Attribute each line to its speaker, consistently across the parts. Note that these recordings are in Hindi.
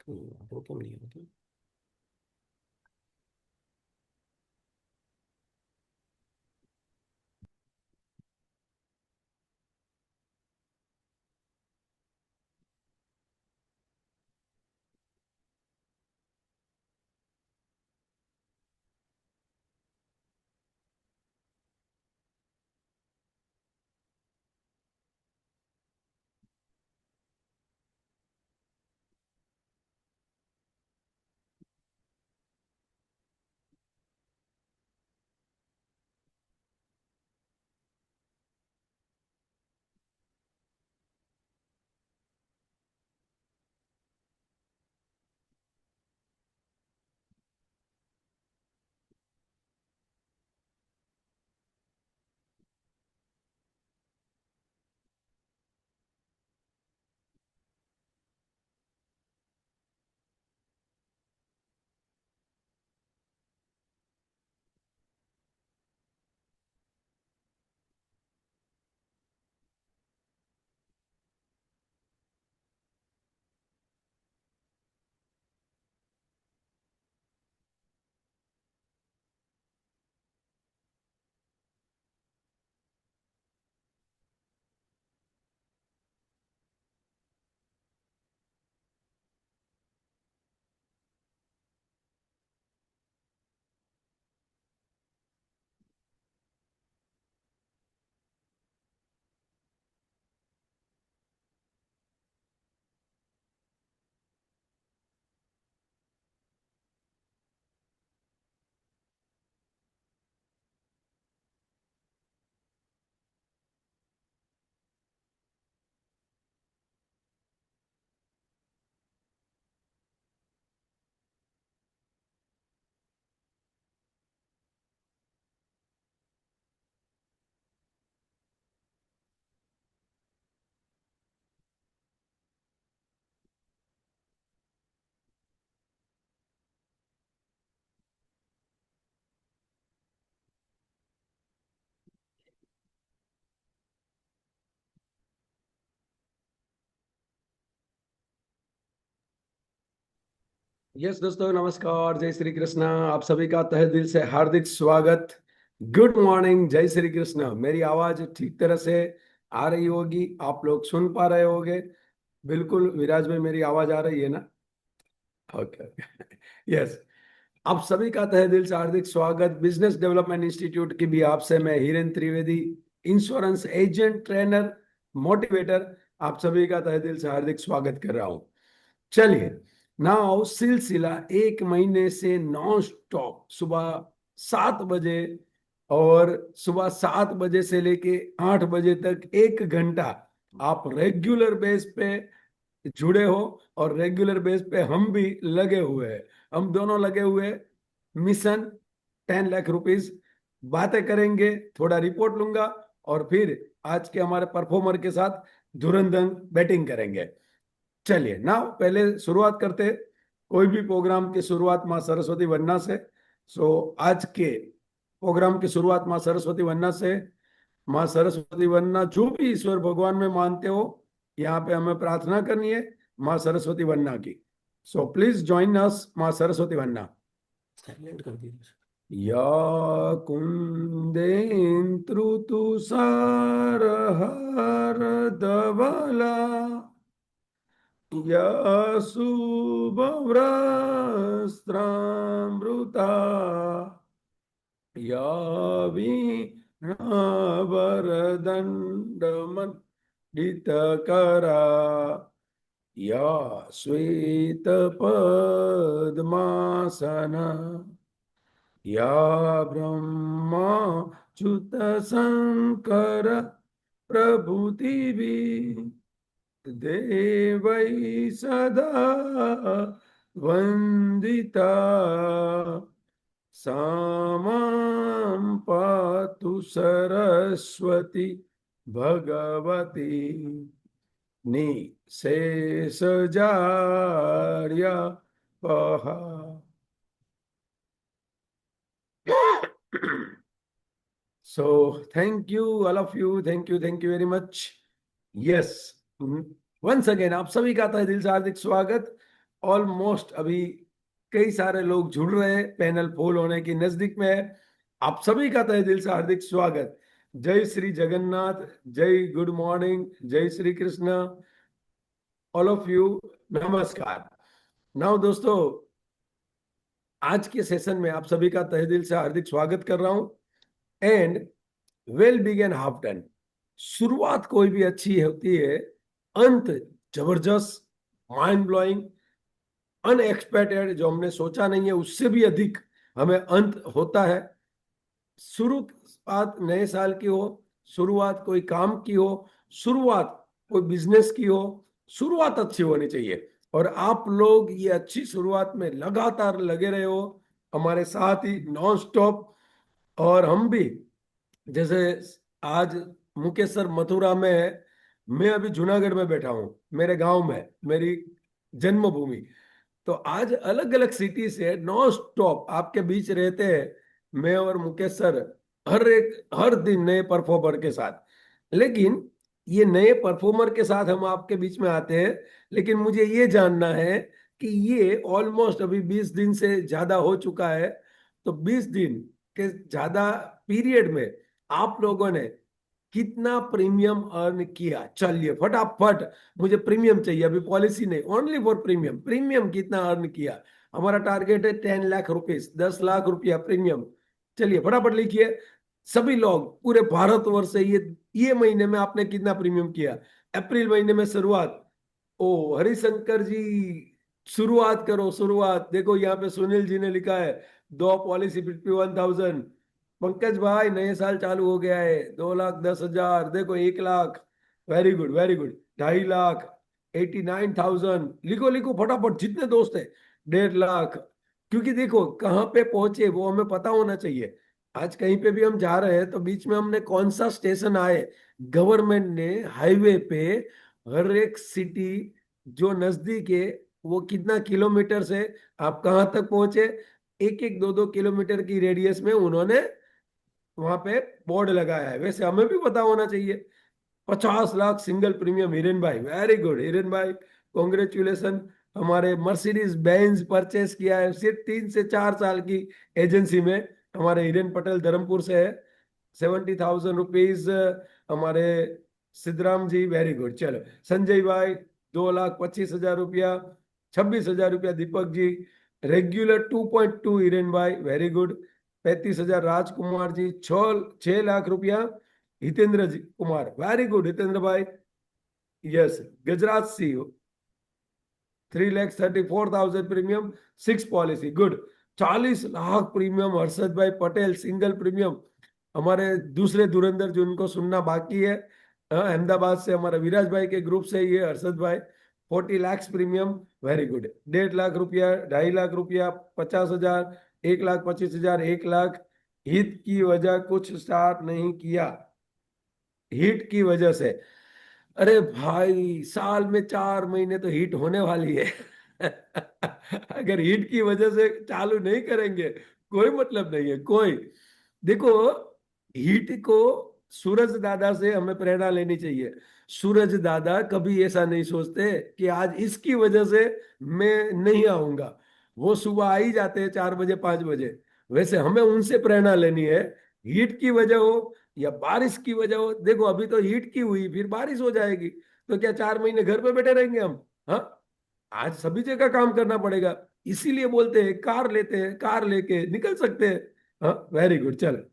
Speaker 1: वो क्यों नहीं होती? यस दोस्तों, नमस्कार, जय श्री कृष्ण। आप सभी का तहे दिल से हार्दिक स्वागत। गुड मॉर्निंग, जय श्री कृष्ण। मेरी आवाज ठीक तरह से आ रही होगी, आप लोग सुन पा रहे होंगे। बिल्कुल विराज में मेरी आवाज आ रही है ना? ओके। यस। आप सभी का तहे दिल से हार्दिक स्वागत। बिजनेस डेवलपमेंट इंस्टीट्यूट की भी आपसे मैं Hiren Trivedi, insurance agent, trainer, motivator, आप सभी का तहे दिल से हार्दिक स्वागत कर रहा हूं। चलिए, नाउ सिलसिला एक महीने से नॉन स्टॉप सुबह 7 बजे, और सुबह 7 बजे से लेके 8 बजे तक 1 घंटा आप रेगुलर बेस पे जुड़े हो, और रेगुलर बेस पे हम भी लगे हुए हैं। हम दोनों लगे हुए हैं। Mission 10 lakh rupees. बातें करेंगे, थोड़ा रिपोर्ट लूंगा, और फिर आज के हमारे परफॉर्मर के साथ धुरंधर बैटिंग करेंगे। चलिए ना, पहले शुरुआत करते हैं। कोई भी प्रोग्राम की शुरुआत माँ सरस्वती वंदना से। सो आज के प्रोग्राम की शुरुआत माँ सरस्वती वंदना से। माँ सरस्वती वंदना, जो भी ईश्वर भगवान में मानते हो, यहाँ पे हमें प्रार्थना करनी है माँ सरस्वती वंदना की। सो प्लीज ज्वाइन अस, माँ सरस्वती वंदना। साइलेंट कर दिया। या कुंदेन्द्रु तुषार धवला, या शुभ्रवस्त्रामृता, या वीणावरदण्डमण्डितकरा, या श्वेतपद्मासना, या ब्रह्माच्युतशङ्कर प्रभृतिभिः देवै सदा वन्दिता, सा मां पातु Saraswati Bhagwati निःशेषजाड्यपहा। So thank you, all of you. Thank you very much. Yes, once again आप सभी का तहे दिल से हार्दिक स्वागत। ऑलमोस्ट अभी कई सारे लोग जुड़ रहे हैं, पैनल फुल होने की नजदीक में है। आप सभी का तहे दिल से हार्दिक स्वागत। जय श्री जगन्नाथ, जय गुड मॉर्निंग, जय Shri Krishna, all of you, नमस्कार। नाउ दोस्तों, आज के सेशन में आप सभी का तहे दिल से हार्दिक स्वागत कर रहा हूं। And well begin half done. शुरुआत कोई भी अच्छी होती है, अंत जबरदस्त, माइंड ब्लोइंग, अनएक्सपेक्टेड, जो हमने सोचा नहीं है उससे भी अधिक हमें अंत होता है। शुरुआत नए साल की हो, शुरुआत कोई काम की हो, शुरुआत कोई बिजनेस की हो, शुरुआत अच्छी होनी चाहिए। और आप लोग ये अच्छी शुरुआत में लगातार लगे रहे हो, हमारे साथ ही नॉन स्टॉप। और हम भी, जैसे आज मुकेश सर मथुरा में है, मैं अभी जूनागढ़ में बैठा हूँ, मेरे गांव में, मेरी जन्मभूमि। तो आज अलग अलग सिटी से नॉन स्टॉप आपके बीच रहते हैं, मैं और मुकेश सर, हर दिन नए परफॉर्मर के साथ। लेकिन ये नए परफॉर्मर के साथ हम आपके बीच में आते हैं, लेकिन मुझे ये जानना है कि ये ऑलमोस्ट अभी 20 दिन से ज्यादा हो चुका है। तो 20 दिन के ज्यादा पीरियड में आप लोगों ने कितना प्रीमियम अर्न किया? चलिए फटाफट, मुझे प्रीमियम चाहिए, अभी पॉलिसी नहीं, ओनली फॉर प्रीमियम। प्रीमियम कितना अर्न किया? हमारा टारगेट है 10 लाख रुपीज, 10 लाख रुपया प्रीमियम। चलिए फटाफट लिखिए सभी लोग, पूरे भारतवर्ष से। ये महीने में आपने कितना प्रीमियम किया? अप्रैल महीने में शुरुआत। ओ हरिशंकर जी, शुरुआत करो, शुरुआत। देखो यहाँ पे सुनील जी ने लिखा है 2 पॉलिसी 51,000। पंकज भाई, नए साल चालू हो गया है, 2,10,000। देखो 1 lakh, very good very good. 2.5 lakh, 89,000। लिखो लिखो फटाफट, जितने दोस्त है। 1.5 लाख। क्योंकि देखो कहाँ पे पहुंचे वो हमें पता होना चाहिए। आज कहीं पे भी हम जा रहे हैं तो बीच में हमने कौन सा स्टेशन आए, गवर्नमेंट ने हाईवे पे हर एक सिटी जो नजदीक है, वो कितना किलोमीटर से आप कहाँ तक पहुंचे, एक एक दो दो किलोमीटर की रेडियस में उन्होंने वहां पे बोर्ड लगाया है। वैसे हमें भी पता होना चाहिए। 50 लाख सिंगल प्रीमियम, हिरेन भाई, वेरी गुड हिरेन भाई, कॉन्ग्रेचुलेसन। हमारे मर्सिडीज बेंज परचेस किया है सिर्फ 3 से 4 साल की एजेंसी में। हमारे हिरेन पटेल धर्मपुर से है, 70,000 रुपीज। हमारे सिद्धराम जी, वेरी गुड। चलो संजय भाई, 2,25,000 रुपया। 26,000 रुपया दीपक जी। रेगुलर 2.2 हिरेन भाई, वेरी गुड। 35,000 राजकुमार जी। 6 लाख रुपया हितेंद्र जी कुमार, वेरी गुड हितेंद्र भाई। यस, गजराज सी, 3,34,000 premium, 6 policy, good. 40 lakh premium Harshad भाई पटेल, सिंगल प्रीमियम। हमारे दूसरे धुरंधर जिनको सुनना बाकी है, अहमदाबाद से हमारे विराज भाई के ग्रुप से ये हर्षद भाई, 40 lakh premium, very good. 1.5 lakh रुपया, 2.5 लाख रुपया, 50,000, 1,25,000, 1 लाख। हित की वजह कुछ स्टार्ट नहीं किया, हीट की वजह से। अरे भाई, साल में 4 महीने तो हीट होने वाली है। अगर हीट की वजह से चालू नहीं करेंगे, कोई मतलब नहीं है कोई। देखो, हीट को सूरज दादा से हमें प्रेरणा लेनी चाहिए। सूरज दादा कभी ऐसा नहीं सोचते कि आज इसकी वजह से मैं नहीं आऊंगा। वो सुबह आ ही जाते हैं 4 बजे 5 बजे। वैसे हमें उनसे प्रेरणा लेनी है। हीट की वजह हो या बारिश की वजह हो, देखो अभी तो हीट की हुई, फिर बारिश हो जाएगी, तो क्या 4 महीने घर पे बैठे रहेंगे हम? हाँ, आज सभी जगह काम करना पड़ेगा। इसीलिए बोलते हैं कार लेते हैं, कार लेके निकल सकते हैं। हाँ, वेरी गुड। चल,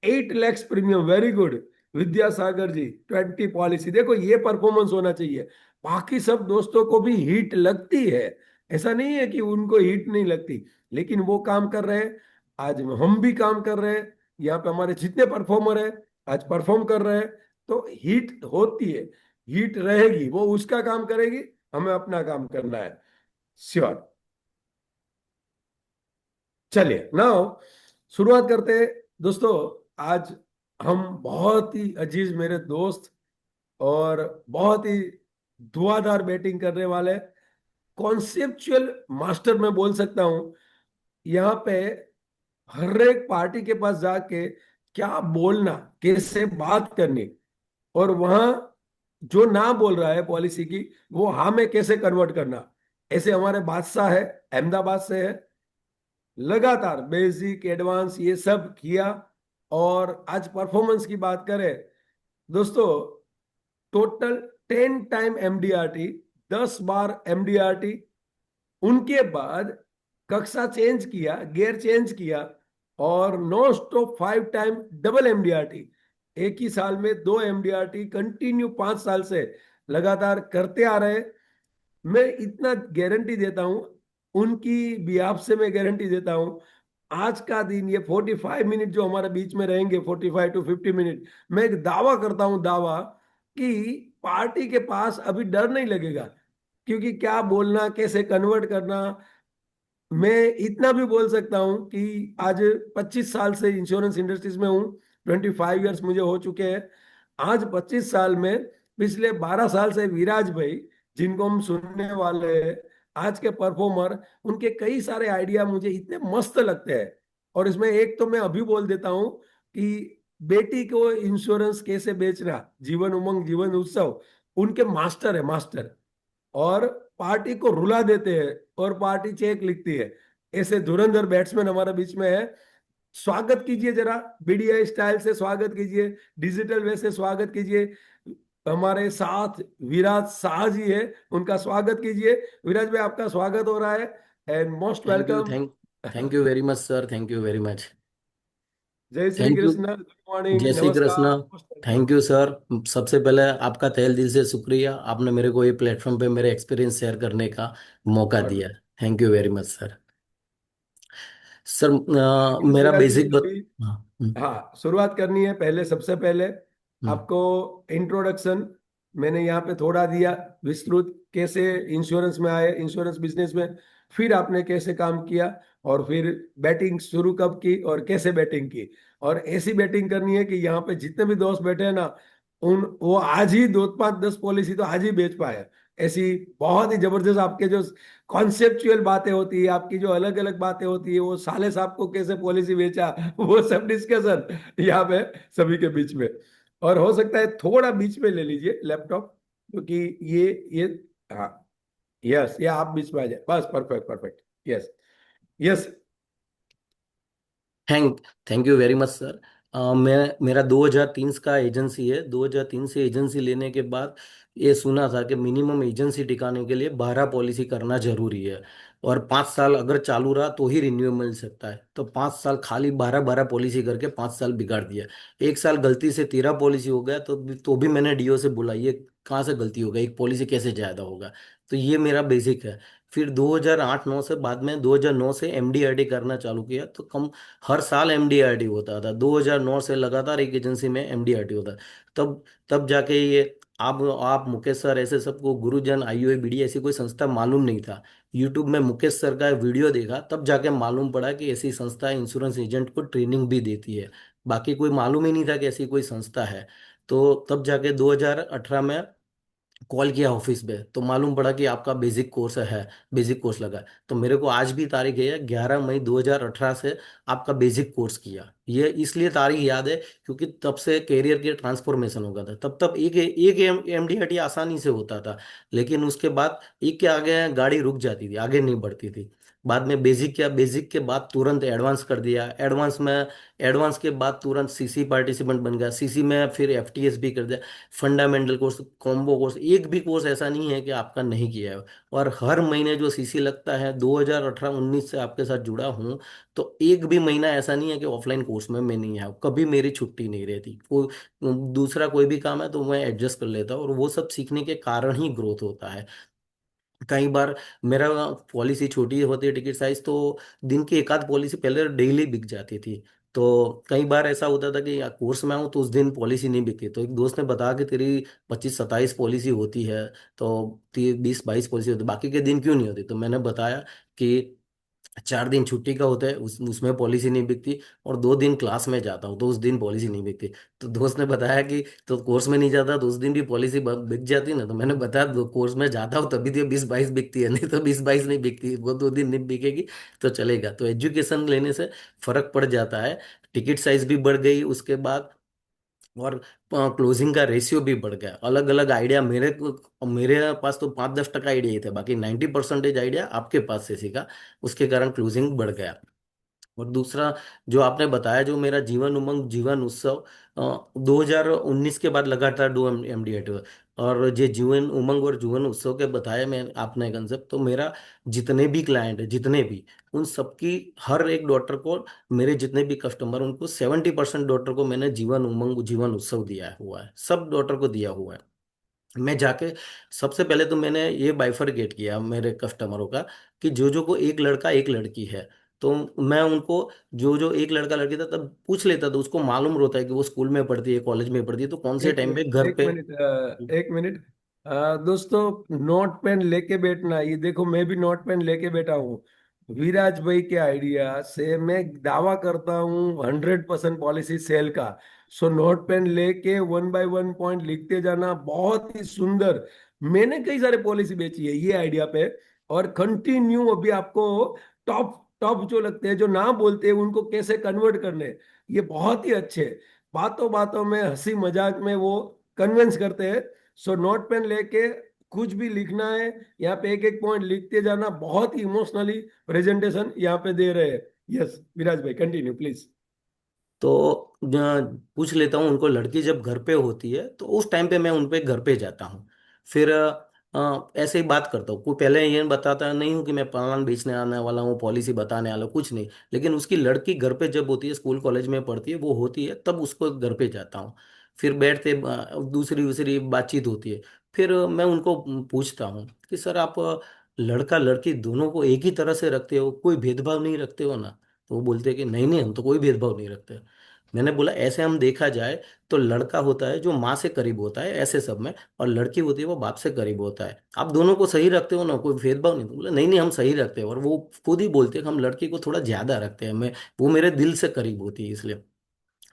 Speaker 1: 8 lakh premium, very good. Vidyasagar ji, 20 policy. देखो ये परफॉर्मेंस होना चाहिए। बाकी सब दोस्तों को भी हीट लगती है, ऐसा नहीं है कि उनको हीट नहीं लगती, लेकिन वो काम कर रहे हैं। आज हम भी काम कर रहे हैं, यहाँ पे हमारे जितने परफॉर्मर है आज परफॉर्म कर रहे हैं। तो हीट होती है, हीट रहेगी, वो उसका काम करेगी, हमें अपना काम करना है। श्योर। चलिए नाउ शुरुआत करते हैं दोस्तों। आज हम बहुत ही अजीज मेरे दोस्त और बहुत ही धुआंधार बैटिंग करने वाले कॉन्सेप्चुअल मास्टर मैं बोल सकता हूं। यहाँ पे हर एक पार्टी के पास जाके क्या बोलना, कैसे बात करनी, और वहां जो ना बोल रहा है पॉलिसी की, वो हाँ में कैसे कन्वर्ट करना, ऐसे हमारे बादशाह है, अहमदाबाद से है, लगातार बेसिक एडवांस ये सब किया। और आज परफॉर्मेंस की बात करें दोस्तों, टोटल 10 टाइम एमडीआरटी, 10 बार एमडीआरटी। उनके बाद कक्षा चेंज किया, गियर चेंज किया, और non stop 5 time double MDRT. एक ही साल में 2 एमडीआरटी कंटिन्यू 5 साल से लगातार करते आ रहे। मैं इतना गारंटी देता हूं, उनकी बिहाफ से मैं गारंटी देता हूं, आज का दिन ये 45 मिनट जो हमारे बीच में रहेंगे, 45 to 50 मिनट, मैं एक दावा करता हूं, दावा कि पार्टी के पास अभी डर नहीं लगेगा। क्योंकि क्या बोलना, कैसे कन्वर्ट करना। मैं इतना भी बोल सकता हूं कि आज 25 साल से इंश्योरेंस इंडस्ट्रीज में हूं, 25 ईयर्स मुझे हो चुके हैं। आज 25 साल में पिछले 12 साल से विराज भाई, जिनको हम सुनने वाले हैं, आज के परफॉर्मर, उनके कई सारे आइडिया मुझे इतने मस्त लगते हैं। और इसमें एक तो मैं अभी बोल देता हूं कि बेटी को इंश्योरेंस कैसे बेचना, जीवन उमंग जीवन उत्सव, उनके मास्टर है, मास्टर। और पार्टी को रुला देते हैं और पार्टी चेक लिखती है। ऐसे धुरंधर बैट्समैन हमारे बीच में है। स्वागत कीजिए जरा, बीडीआई स्टाइल से स्वागत कीजिए, डिजिटल वे से स्वागत कीजिए। हमारे साथ विराज शाह जी है, उनका स्वागत कीजिए। विराज भाई, आपका स्वागत हो रहा है, and most
Speaker 2: thank you
Speaker 1: welcome.
Speaker 2: Thank you very much sir. Thank you very much.
Speaker 1: जय Shri
Speaker 2: thank you.
Speaker 1: Krishna, good morning,
Speaker 2: जय श्री कृष्ण।
Speaker 1: नमस्कार, most welcome.
Speaker 2: Thank you sir. सबसे पहले आपका तहे दिल से शुक्रिया, आपने मेरे को ये प्लेटफॉर्म पे मेरे एक्सपीरियंस शेयर करने का मौका दिया। Thank you very much sir. Sir
Speaker 1: yes
Speaker 2: मेरा
Speaker 1: विराज जी,
Speaker 2: बेसिक
Speaker 1: अभी
Speaker 2: हाँ।
Speaker 1: हाँ शुरुआत करनी है। पहले, सबसे पहले
Speaker 2: हम्म,
Speaker 1: आपको इंट्रोडक्शन मैंने यहाँ पे थोड़ा दिया, विस्तृत, कैसे इंश्योरेंस में आए, इंश्योरेंस बिजनेस में, फिर आपने कैसे काम किया, और फिर बैटिंग शुरू कब की और कैसे बैटिंग की। और ऐसी बैटिंग करनी है कि यहाँ पे जितने भी दोस्त बैठे हैं ना, उन वो आज ही 2 5 10 पॉलिसी तो आज ही बेच पाए। ऐसी बहुत ही जबरदस्त आपके जो कॉन्सेप्चुअल बातें होती है, आपकी जो अलग अलग बातें होती है, वो साले साहब को कैसे पॉलिसी बेचा, वो सब डिस्कशन यहाँ पे सभी के बीच में। और हो सकता है थोड़ा बीच में ले लीजिए लैपटॉप, क्योंकि ये हाँ, यस, ये आप बीच में आ जाए, बस, perfect perfect, yes yes.
Speaker 2: Thank thank you very much sir. मेरा 2003 का एजेंसी है। 2003 से एजेंसी लेने के बाद ये सुना था कि मिनिमम एजेंसी टिकाने के लिए 12 पॉलिसी करना जरूरी है, और 5 साल अगर चालू रहा तो ही रिन्यू मिल सकता है। तो 5 साल खाली 12 12 पॉलिसी करके 5 साल बिगाड़ दिया। एक साल गलती से 13 पॉलिसी हो गया, तो भी मैंने डीओ से बोला ये कहाँ से गलती हो गई, एक पॉलिसी कैसे ज्यादा होगा। तो ये मेरा बेसिक है। फिर 2008-9 से, बाद में 2009 से एमडीआरडी करना चालू किया, तो कम हर साल एमडीआरटी होता था। 2009 से लगातार एक एजेंसी में एमडीआरटी होता है। तब तब जाके ये आप मुकेश सर ऐसे सबको गुरुजन आईओए ऐसी कोई संस्था मालूम नहीं था। यूट्यूब में मुकेश सर का वीडियो देखा, तब जाके मालूम पड़ा कि ऐसी संस्था इंश्योरेंस एजेंट को ट्रेनिंग भी देती है। बाकी कोई मालूम ही नहीं था कि ऐसी कोई संस्था है। तो तब जाके 2018 में कॉल किया ऑफिस पे, तो मालूम पड़ा कि आपका बेसिक कोर्स है, बेसिक कोर्स लगा है। तो मेरे को आज भी तारीख है 11 मई 2018 से आपका बेसिक कोर्स किया। ये इसलिए तारीख याद है क्योंकि तब से कैरियर के ट्रांसफॉर्मेशन हो गया था। तब एक एक एमडीआरटी आसानी से होता था, लेकिन उसके बाद एक के आगे गाड़ी रुक जाती थी, आगे नहीं बढ़ती थी। बाद में बेसिक किया, बेसिक के बाद तुरंत एडवांस कर दिया, एडवांस के बाद तुरंत सीसी पार्टिसिपेंट बन गया, सीसी में फिर एफटीएस भी कर दिया। फंडामेंटल कोर्स, कॉम्बो कोर्स, एक भी कोर्स ऐसा नहीं है कि आपका नहीं किया है। और हर महीने जो सीसी लगता है, 2018-19 से आपके साथ जुड़ा हूँ, तो एक भी महीना ऐसा नहीं है कि ऑफलाइन कोर्स में मैं नहीं आया। कभी मेरी छुट्टी नहीं रहती। दूसरा कोई भी काम है तो मैं एडजस्ट कर लेता हूँ, और वो सब सीखने के कारण ही ग्रोथ होता है। कई बार मेरा पॉलिसी छोटी होती है टिकट साइज, तो दिन की एक आध पॉलिसी पहले डेली बिक जाती थी। तो कई बार ऐसा होता था कि कोर्स में आऊँ तो उस दिन पॉलिसी नहीं बिकती, तो एक दोस्त ने बताया कि तेरी 25 27 पॉलिसी होती है, तो 20 22 पॉलिसी होती है, बाकी के दिन क्यों नहीं होती। तो मैंने बताया कि 4 दिन छुट्टी का होता है, उसमें पॉलिसी नहीं बिकती, और 2 दिन क्लास में जाता हूँ तो उस दिन पॉलिसी नहीं बिकती। तो दोस्त ने बताया कि तो कोर्स में नहीं जाता तो उस दिन भी पॉलिसी बिक जाती ना। तो मैंने बताया दो कोर्स में जाता हूँ तभी तो 20 22 बिकती है, नहीं तो 20 22 नहीं बिकती, वो 2 दिन नहीं बिकेगी तो चलेगा। तो एजुकेशन लेने से फर्क पड़ जाता है। टिकट साइज भी बढ़ गई उसके बाद, और क्लोजिंग का रेशियो भी बढ़ गया। अलग अलग आइडिया मेरे पास तो 5-10% आइडिया ही थे, बाकी 90% आइडिया आपके पास से सीखा। उसके कारण क्लोजिंग बढ़ गया। और दूसरा जो आपने बताया, जो मेरा जीवन उमंग जीवन उत्सव 2019 के बाद लगातार दो MDएट हुए। और ये जीवन उमंग और जीवन उत्सव के बताया मैं आपने कंसेप्ट, तो मेरा जितने भी क्लाइंट है, जितने भी, उन सबकी हर एक डॉटर को, मेरे जितने भी कस्टमर, उनको 70% डॉटर को मैंने जीवन उमंग जीवन उत्सव दिया हुआ है, सब डॉटर को दिया हुआ है। मैं जाके सबसे पहले तो मैंने ये बाइफरगेट किया मेरे कस्टमरों का, कि जो जो को एक लड़का एक लड़की है, तो मैं उनको, जो जो एक लड़का लड़की था तब पूछ लेता था, उसको मालूम रहता है कि वो स्कूल में पढ़ती है, कॉलेज में पढ़ती है, तो कौन से
Speaker 1: एक
Speaker 2: टाइम पे
Speaker 1: मिनट
Speaker 2: घर
Speaker 1: एक
Speaker 2: पे।
Speaker 1: मिनट एक मिनट। दोस्तों, नोट पेन लेके बैठना। ये देखो, मैं भी नोट पेन लेके बैठा हूँ। विराज भाई के आइडिया से मैं दावा करता हूँ 100% पॉलिसी सेल का। सो नोट पेन लेके 1 बाय 1 पॉइंट लिखते जाना, बहुत ही सुंदर। मैंने कई सारे पॉलिसी बेची है ये आइडिया पे। और कंटिन्यू अभी आपको टॉप टॉप जो लगते हैं, जो ना बोलते हैं, उनको कैसे कन्वर्ट करने, ये बहुत ही अच्छे। बातों बातों में, हंसी मजाक में वो कन्विंस करते हैं। सो नोट पेन लेके कुछ भी लिखना है, यहाँ पे एक एक पॉइंट लिखते जाना। बहुत ही इमोशनली प्रेजेंटेशन यहाँ पे दे रहे हैं। यस विराज भाई, कंटिन्यू प्लीज।
Speaker 2: तो पूछ लेता हूँ उनको, लड़की जब घर पे होती है तो उस टाइम पे मैं उन पे घर पे जाता हूँ। फिर ऐसे ही बात करता हूँ। कोई पहले ये बताता नहीं हूँ कि मैं प्लान बेचने आने वाला हूँ, पॉलिसी बताने वाला हूँ, कुछ नहीं। लेकिन उसकी लड़की घर पे जब होती है, स्कूल कॉलेज में पढ़ती है, वो होती है, तब उसको घर पे जाता हूँ। फिर बैठते दूसरी दूसरी बातचीत होती है। फिर मैं उनको पूछता हूँ कि सर, आप लड़का लड़की दोनों को एक ही तरह से रखते हो, कोई भेदभाव नहीं रखते हो ना? तो वो बोलते हैं कि नहीं नहीं, हम तो कोई भेदभाव नहीं रखते। मैंने बोला ऐसे हम देखा जाए तो लड़का होता है जो माँ से करीब होता है ऐसे सब में, और लड़की होती है वो बाप से करीब होता है। आप दोनों को सही रखते हो ना, कोई भेदभाव नहीं? तो बोला नहीं नहीं, हम सही रखते हैं। और वो खुद ही बोलते हैं कि हम लड़की को थोड़ा ज्यादा रखते हैं, मैं, वो मेरे दिल से करीब होती है इसलिए।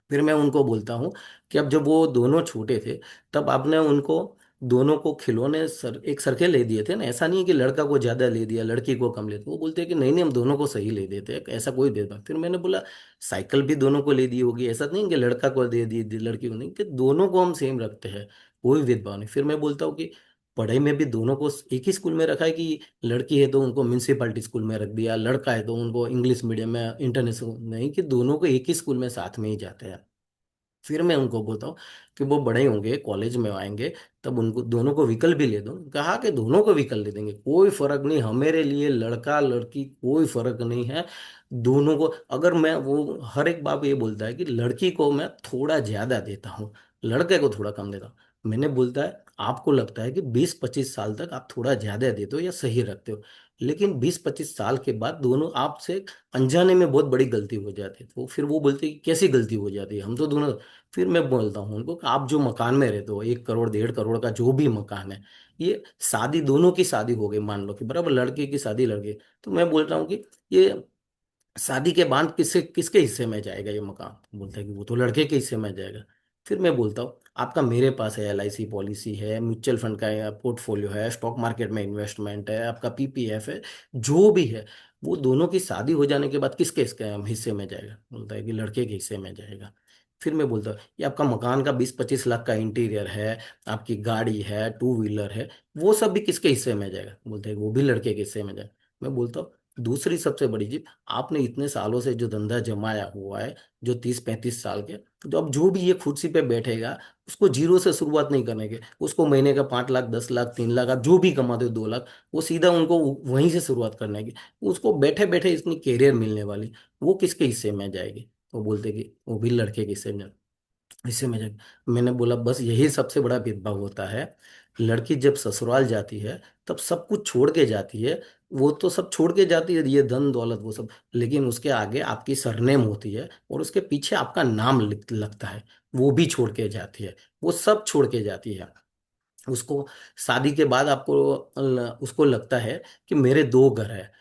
Speaker 2: फिर मैं उनको बोलता हूँ कि अब जब वो दोनों छोटे थे, तब आपने उनको दोनों को खिलौने एक सरखे ले दिए थे ना, ऐसा नहीं है कि लड़का को ज्यादा ले दिया लड़की को कम ले दिया। वो बोलते हैं कि नहीं नहीं, हम दोनों को सही ले देते हैं, ऐसा कोई भेदभाव। फिर मैंने बोला साइकिल भी दोनों को ले दी होगी, ऐसा नहीं कि लड़का को दे दी लड़की को नहीं, कि दोनों को हम सेम रखते हैं, कोई भेदभाव नहीं। फिर मैं बोलता हूँ कि पढ़ाई में भी दोनों को एक ही स्कूल में रखा है, कि लड़की है तो उनको म्यूनसिपालिटी स्कूल में रख दिया, लड़का है तो उनको इंग्लिश मीडियम में इंटरनेशनल, नहीं, कि दोनों को एक ही स्कूल में साथ में ही जाते हैं। फिर मैं उनको बोलता हूँ कि वो बड़े होंगे, कॉलेज में आएंगे, तब उनको दोनों को व्हीकल भी ले दो। कहा कि दोनों को व्हीकल दे देंगे, कोई फर्क नहीं, हमारे लिए लड़का लड़की कोई फर्क नहीं है, दोनों को। अगर मैं, वो हर एक बाप ये बोलता है कि लड़की को मैं थोड़ा ज्यादा देता हूँ, लड़के को थोड़ा कम देता हूँ। मैंने बोलता है आपको लगता है कि 20-25 साल तक आप थोड़ा ज्यादा देते हो या सही रखते हो, लेकिन 20-25 साल के बाद दोनों आपसे अनजाने में बहुत बड़ी गलती हो जाती है। तो फिर वो बोलते हैं कि कैसी गलती हो जाती है, हम तो दोनों। फिर मैं बोलता हूँ उनको कि आप जो मकान में रहते हो, 1 करोड़ 1.5 करोड़ का जो भी मकान है, ये शादी, दोनों की शादी हो गई मान लो कि बराबर, लड़के की शादी लड़के, तो मैं बोलता हूँ कि ये शादी के बाद किससे किसके हिस्से में जाएगा ये मकान? बोलता है कि वो तो लड़के के हिस्से में जाएगा। फिर मैं बोलता हूँ आपका मेरे पास है, LIC पॉलिसी है, म्यूचुअल फंड का पोर्टफोलियो है, स्टॉक मार्केट में इन्वेस्टमेंट है, आपका PPF है, जो भी है, वो दोनों की शादी हो जाने के बाद किसके इसके हिस्से में जाएगा? बोलता है कि लड़के के हिस्से में जाएगा। फिर मैं बोलता हूँ ये आपका मकान का 20-25 लाख का इंटीरियर है, आपकी गाड़ी है, 2 व्हीलर है, वो सब भी किसके हिस्से में जाएगा? बोलते हैं वो भी लड़के के हिस्से में जाएगा। मैं बोलता हूँ दूसरी सबसे बड़ी चीज, आपने इतने सालों से जो धंधा जमाया हुआ है, जो 30-35 साल के, तो अब जो भी ये कुर्सी पे बैठेगा, उसको जीरो से शुरुआत नहीं करने के, उसको महीने का 5 लाख 10 लाख 3 लाख, आप जो भी कमाते हो 2 लाख, वो सीधा उनको वहीं से शुरुआत करने की, उसको बैठे बैठे इतनी कैरियर मिलने वाली, वो किसके हिस्से में जाएगी? वो बोलते कि वो भी लड़के के हिस्से में, इसे में जाएगी। मैंने बोला बस यही सबसे बड़ा भेदभाव होता है। लड़की जब ससुराल जाती है तब सब कुछ छोड़ के जाती है, वो तो सब छोड़ के जाती है, ये धन दौलत वो सब, लेकिन उसके आगे आपकी सरनेम होती है और उसके पीछे आपका नाम लगता है, वो भी छोड़ के जाती है, वो सब छोड़ के जाती है। उसको शादी के बाद आपको उसको लगता है कि मेरे दो घर है।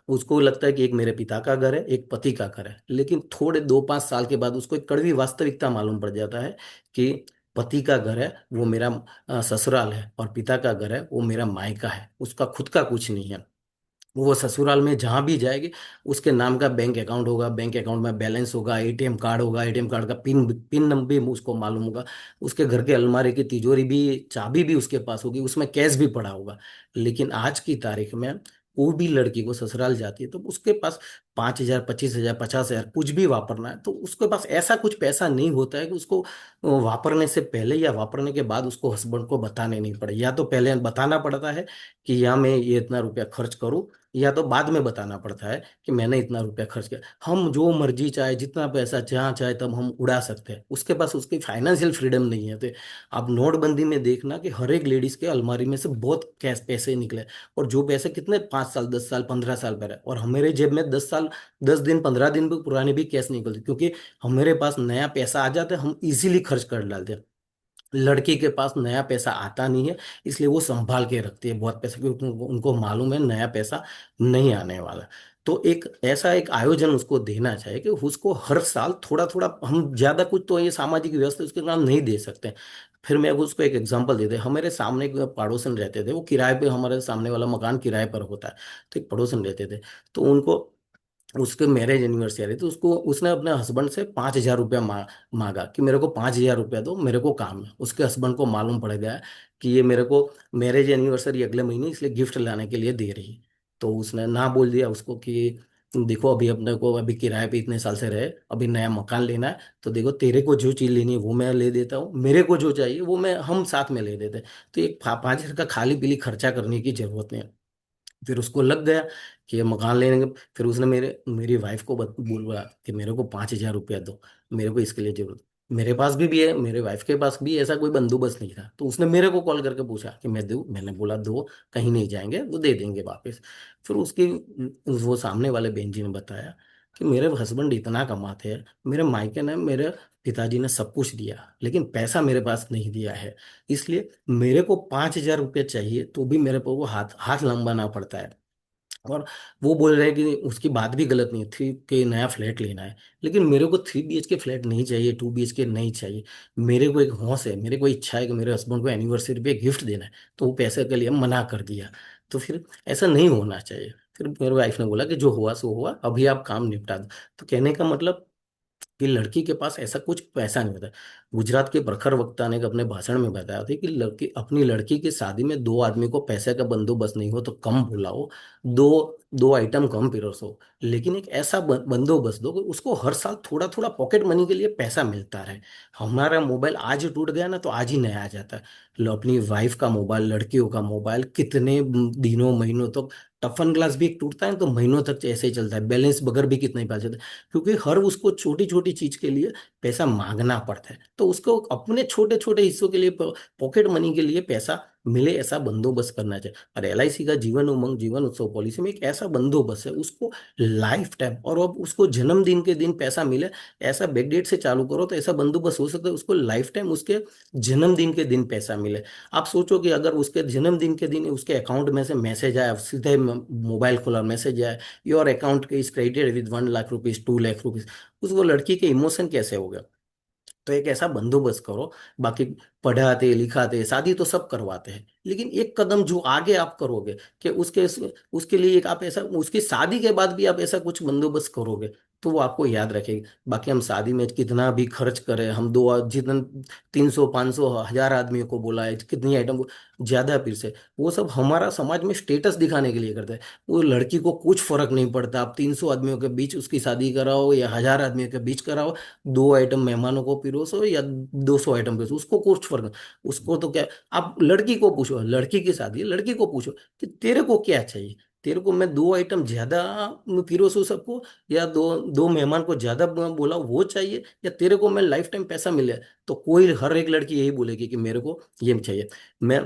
Speaker 2: उसको लगता है कि एक मेरे पिता का घर है, एक पति का घर है, लेकिन थोड़े 2-5 साल के बाद उसको एक कड़वी वास्तविकता मालूम पड़ जाता है कि पति का घर है वो मेरा ससुराल है, और पिता का घर है वो मेरा मायका है, उसका खुद का कुछ नहीं है। वो ससुराल में जहां भी जाएगी, उसके नाम का बैंक अकाउंट होगा, बैंक अकाउंट में बैलेंस होगा, एटीएम कार्ड होगा, एटीएम कार्ड का पिन नंबर भी उसको मालूम होगा, उसके घर के अलमारी की तिजोरी भी, चाबी भी उसके पास होगी, उसमें कैश भी पड़ा होगा। लेकिन आज की तारीख में कोई भी लड़की को ससुराल जाती है तो उसके पास 5,000, 25,000, 50,000 कुछ भी वापरना है तो उसके पास ऐसा कुछ पैसा नहीं होता है कि उसको वापरने से पहले या वापरने के बाद उसको हस्बैंड को बताने नहीं पड़े। या तो पहले बताना पड़ता है कि यहाँ मैं ये इतना रुपया खर्च करूँ, या तो बाद में बताना पड़ता है कि मैंने इतना रुपया खर्च किया। हम जो मर्जी चाहे जितना पैसा जहाँ चाहे तब हम उड़ा सकते हैं, उसके पास उसकी फाइनेंशियल फ्रीडम नहीं है। तो आप नोटबंदी में देखना कि हर एक लेडीज के अलमारी में से बहुत कैश पैसे निकले, और जो पैसे कितने 5 साल, 10 साल, 15 साल पहले, और हमारे जेब में 10 साल, 10 दिन, 15 दिन भी पुराने भी कैश निकलते, क्योंकि हमारे पास नया पैसा आ जाता है, हम इजीली खर्च कर डालते हैं। लड़की के पास नया पैसा आता नहीं है, इसलिए वो संभाल के रखती है बहुत पैसा, क्योंकि उनको मालूम है नया पैसा नहीं आने वाला। तो एक ऐसा एक आयोजन उसको देना चाहिए कि उसको हर साल थोड़ा थोड़ा, हम ज्यादा कुछ तो ये सामाजिक व्यवस्था उसके नाम नहीं दे सकते। फिर मैं उसको एक एग्जांपल देते, हमारे सामने एक पड़ोसन रहते थे, वो किराए पे, हमारे सामने वाला मकान किराए पर होता है, तो एक पड़ोसन रहते थे। तो उनको, उसके मैरिज एनिवर्सरी आ रही, तो उसको उसने अपने हस्बैंड से 5,000 रुपया मांगा कि मेरे को 5,000 रुपया दो, मेरे को काम है। उसके हस्बैंड को मालूम पड़ गया कि ये मेरे को मैरिज एनिवर्सरी अगले महीने, इसलिए गिफ्ट लाने के लिए दे रही। तो उसने ना बोल दिया उसको कि देखो अभी अपने को, अभी किराए पे इतने साल से रहे, अभी नया मकान लेना है, तो देखो तेरे को जो चीज लेनी है वो मैं ले देता हूँ, मेरे को जो चाहिए वो मैं, हम साथ में ले देते हैं। तो एक 5,000 का खाली पीली खर्चा करने की जरूरत नहीं है। फिर उसको लग गया कि ये मकान लेने के, फिर उसने मेरी वाइफ को बोला कि मेरे को 5,000 रुपया दो, मेरे को इसके लिए जरूरत। मेरे पास भी है, मेरे वाइफ के पास भी ऐसा कोई बंदोबस्त नहीं था, तो उसने मेरे को कॉल करके पूछा कि मैं दूँ, मैंने बोला दो, कहीं नहीं जाएंगे, वो दे देंगे वापस। फिर उसकी, वो सामने वाले बहन जी ने बताया कि मेरे हस्बैंड इतना कमाते हैं, मेरे मायके ने, मेरे पिताजी ने सब कुछ दिया, लेकिन पैसा मेरे पास नहीं दिया है, इसलिए मेरे को 5,000 रुपये चाहिए तो भी मेरे को वो हाथ हाथ लंबाना पड़ता है। और वो बोल रहे हैं कि उसकी बात भी गलत नहीं थी कि नया फ्लैट लेना है, लेकिन मेरे को 3 BHK फ्लैट नहीं चाहिए, 2 BHK नहीं चाहिए। मेरे को एक हौस है, मेरे को इच्छा है कि मेरे हस्बैंड को एनिवर्सरी पे गिफ्ट देना है, तो वो पैसे के लिए मना कर दिया। तो फिर ऐसा नहीं होना चाहिए। फिर मेरे वाइफ ने बोला कि जो हुआ सो हुआ, अभी आप काम निपटा दो। तो कहने का मतलब कि लड़की के पास ऐसा कुछ पैसा नहीं होता। गुजरात के प्रखर वक्ता ने अपने भाषण में बताया था कि लड़की, अपनी लड़की की शादी में दो आदमी को पैसे का बंदोबस्त नहीं हो तो कम बुलाओ, दो दो आइटम कम पिरोसो, लेकिन एक ऐसा बंदोबस्त दो कि उसको हर साल थोड़ा थोड़ा पॉकेट मनी के लिए पैसा मिलता रहे। हमारा मोबाइल आज टूट गया ना तो आज ही नया आ जाता है। अपनी वाइफ का मोबाइल, लड़कियों का मोबाइल कितने दिनों महीनों तक, टफन ग्लास भी एक टूटता है तो महीनों तक ऐसे ही चलता है, बैलेंस बगैर भी कितना ही पैसा, क्योंकि हर उसको छोटी छोटी चीज के लिए पैसा मांगना पड़ता है। तो उसको अपने छोटे छोटे हिस्सों के लिए, पॉकेट मनी के लिए पैसा मिले, ऐसा बंदोबस्त करना चाहिए। और LIC का जीवन उमंग जीवन उत्सव पॉलिसी में एक ऐसा बंदोबस्त है, उसको लाइफ टाइम, और अब उसको जन्मदिन के दिन पैसा मिले, ऐसा बैक डेट से चालू करो तो ऐसा बंदोबस्त हो सकता है उसको लाइफ टाइम उसके जन्मदिन के दिन पैसा मिले। आप सोचो कि अगर उसके जन्मदिन के दिन उसके अकाउंट में से मैसेज आया, सीधे मोबाइल खोला मैसेज आया, your account is credited with 1 lakh rupees, 2 lakh rupees, उस वो लड़की के इमोशन कैसे हो गया। तो एक ऐसा बंदोबस्त करो। बाकी पढ़ाते लिखाते शादी तो सब करवाते हैं, लेकिन एक कदम जो आगे आप करोगे कि उसके लिए एक आप ऐसा, उसकी शादी के बाद भी आप ऐसा कुछ बंदोबस्त करोगे तो वो आपको याद रखेगी। बाकी हम शादी में कितना भी खर्च करें, हम दो जितना 300, 500, 1,000 आदमियों को बुलाए, कितनी आइटम ज्यादा फिर से, वो सब हमारा समाज में स्टेटस दिखाने के लिए करते हैं। वो लड़की को कुछ फर्क नहीं पड़ता, आप 300 आदमियों के बीच उसकी शादी कराओ या 1,000 आदमियों के बीच कराओ, 2 आइटम मेहमानों को पिरोसो या 200 आइटम पिरोसो, उसको कुछ फर्क नहीं। उसको तो क्या, आप लड़की को पूछो, लड़की की शादी है, लड़की को पूछो कि तेरे को क्या चाहिए, तेरे को मैं 2 आइटम ज्यादा पिरोसू सबको, या दो दो मेहमान को ज्यादा बोला वो चाहिए, या तेरे को मैं लाइफ टाइम पैसा मिले। तो कोई, हर एक लड़की यही बोलेगी कि मेरे को ये चाहिए। मैं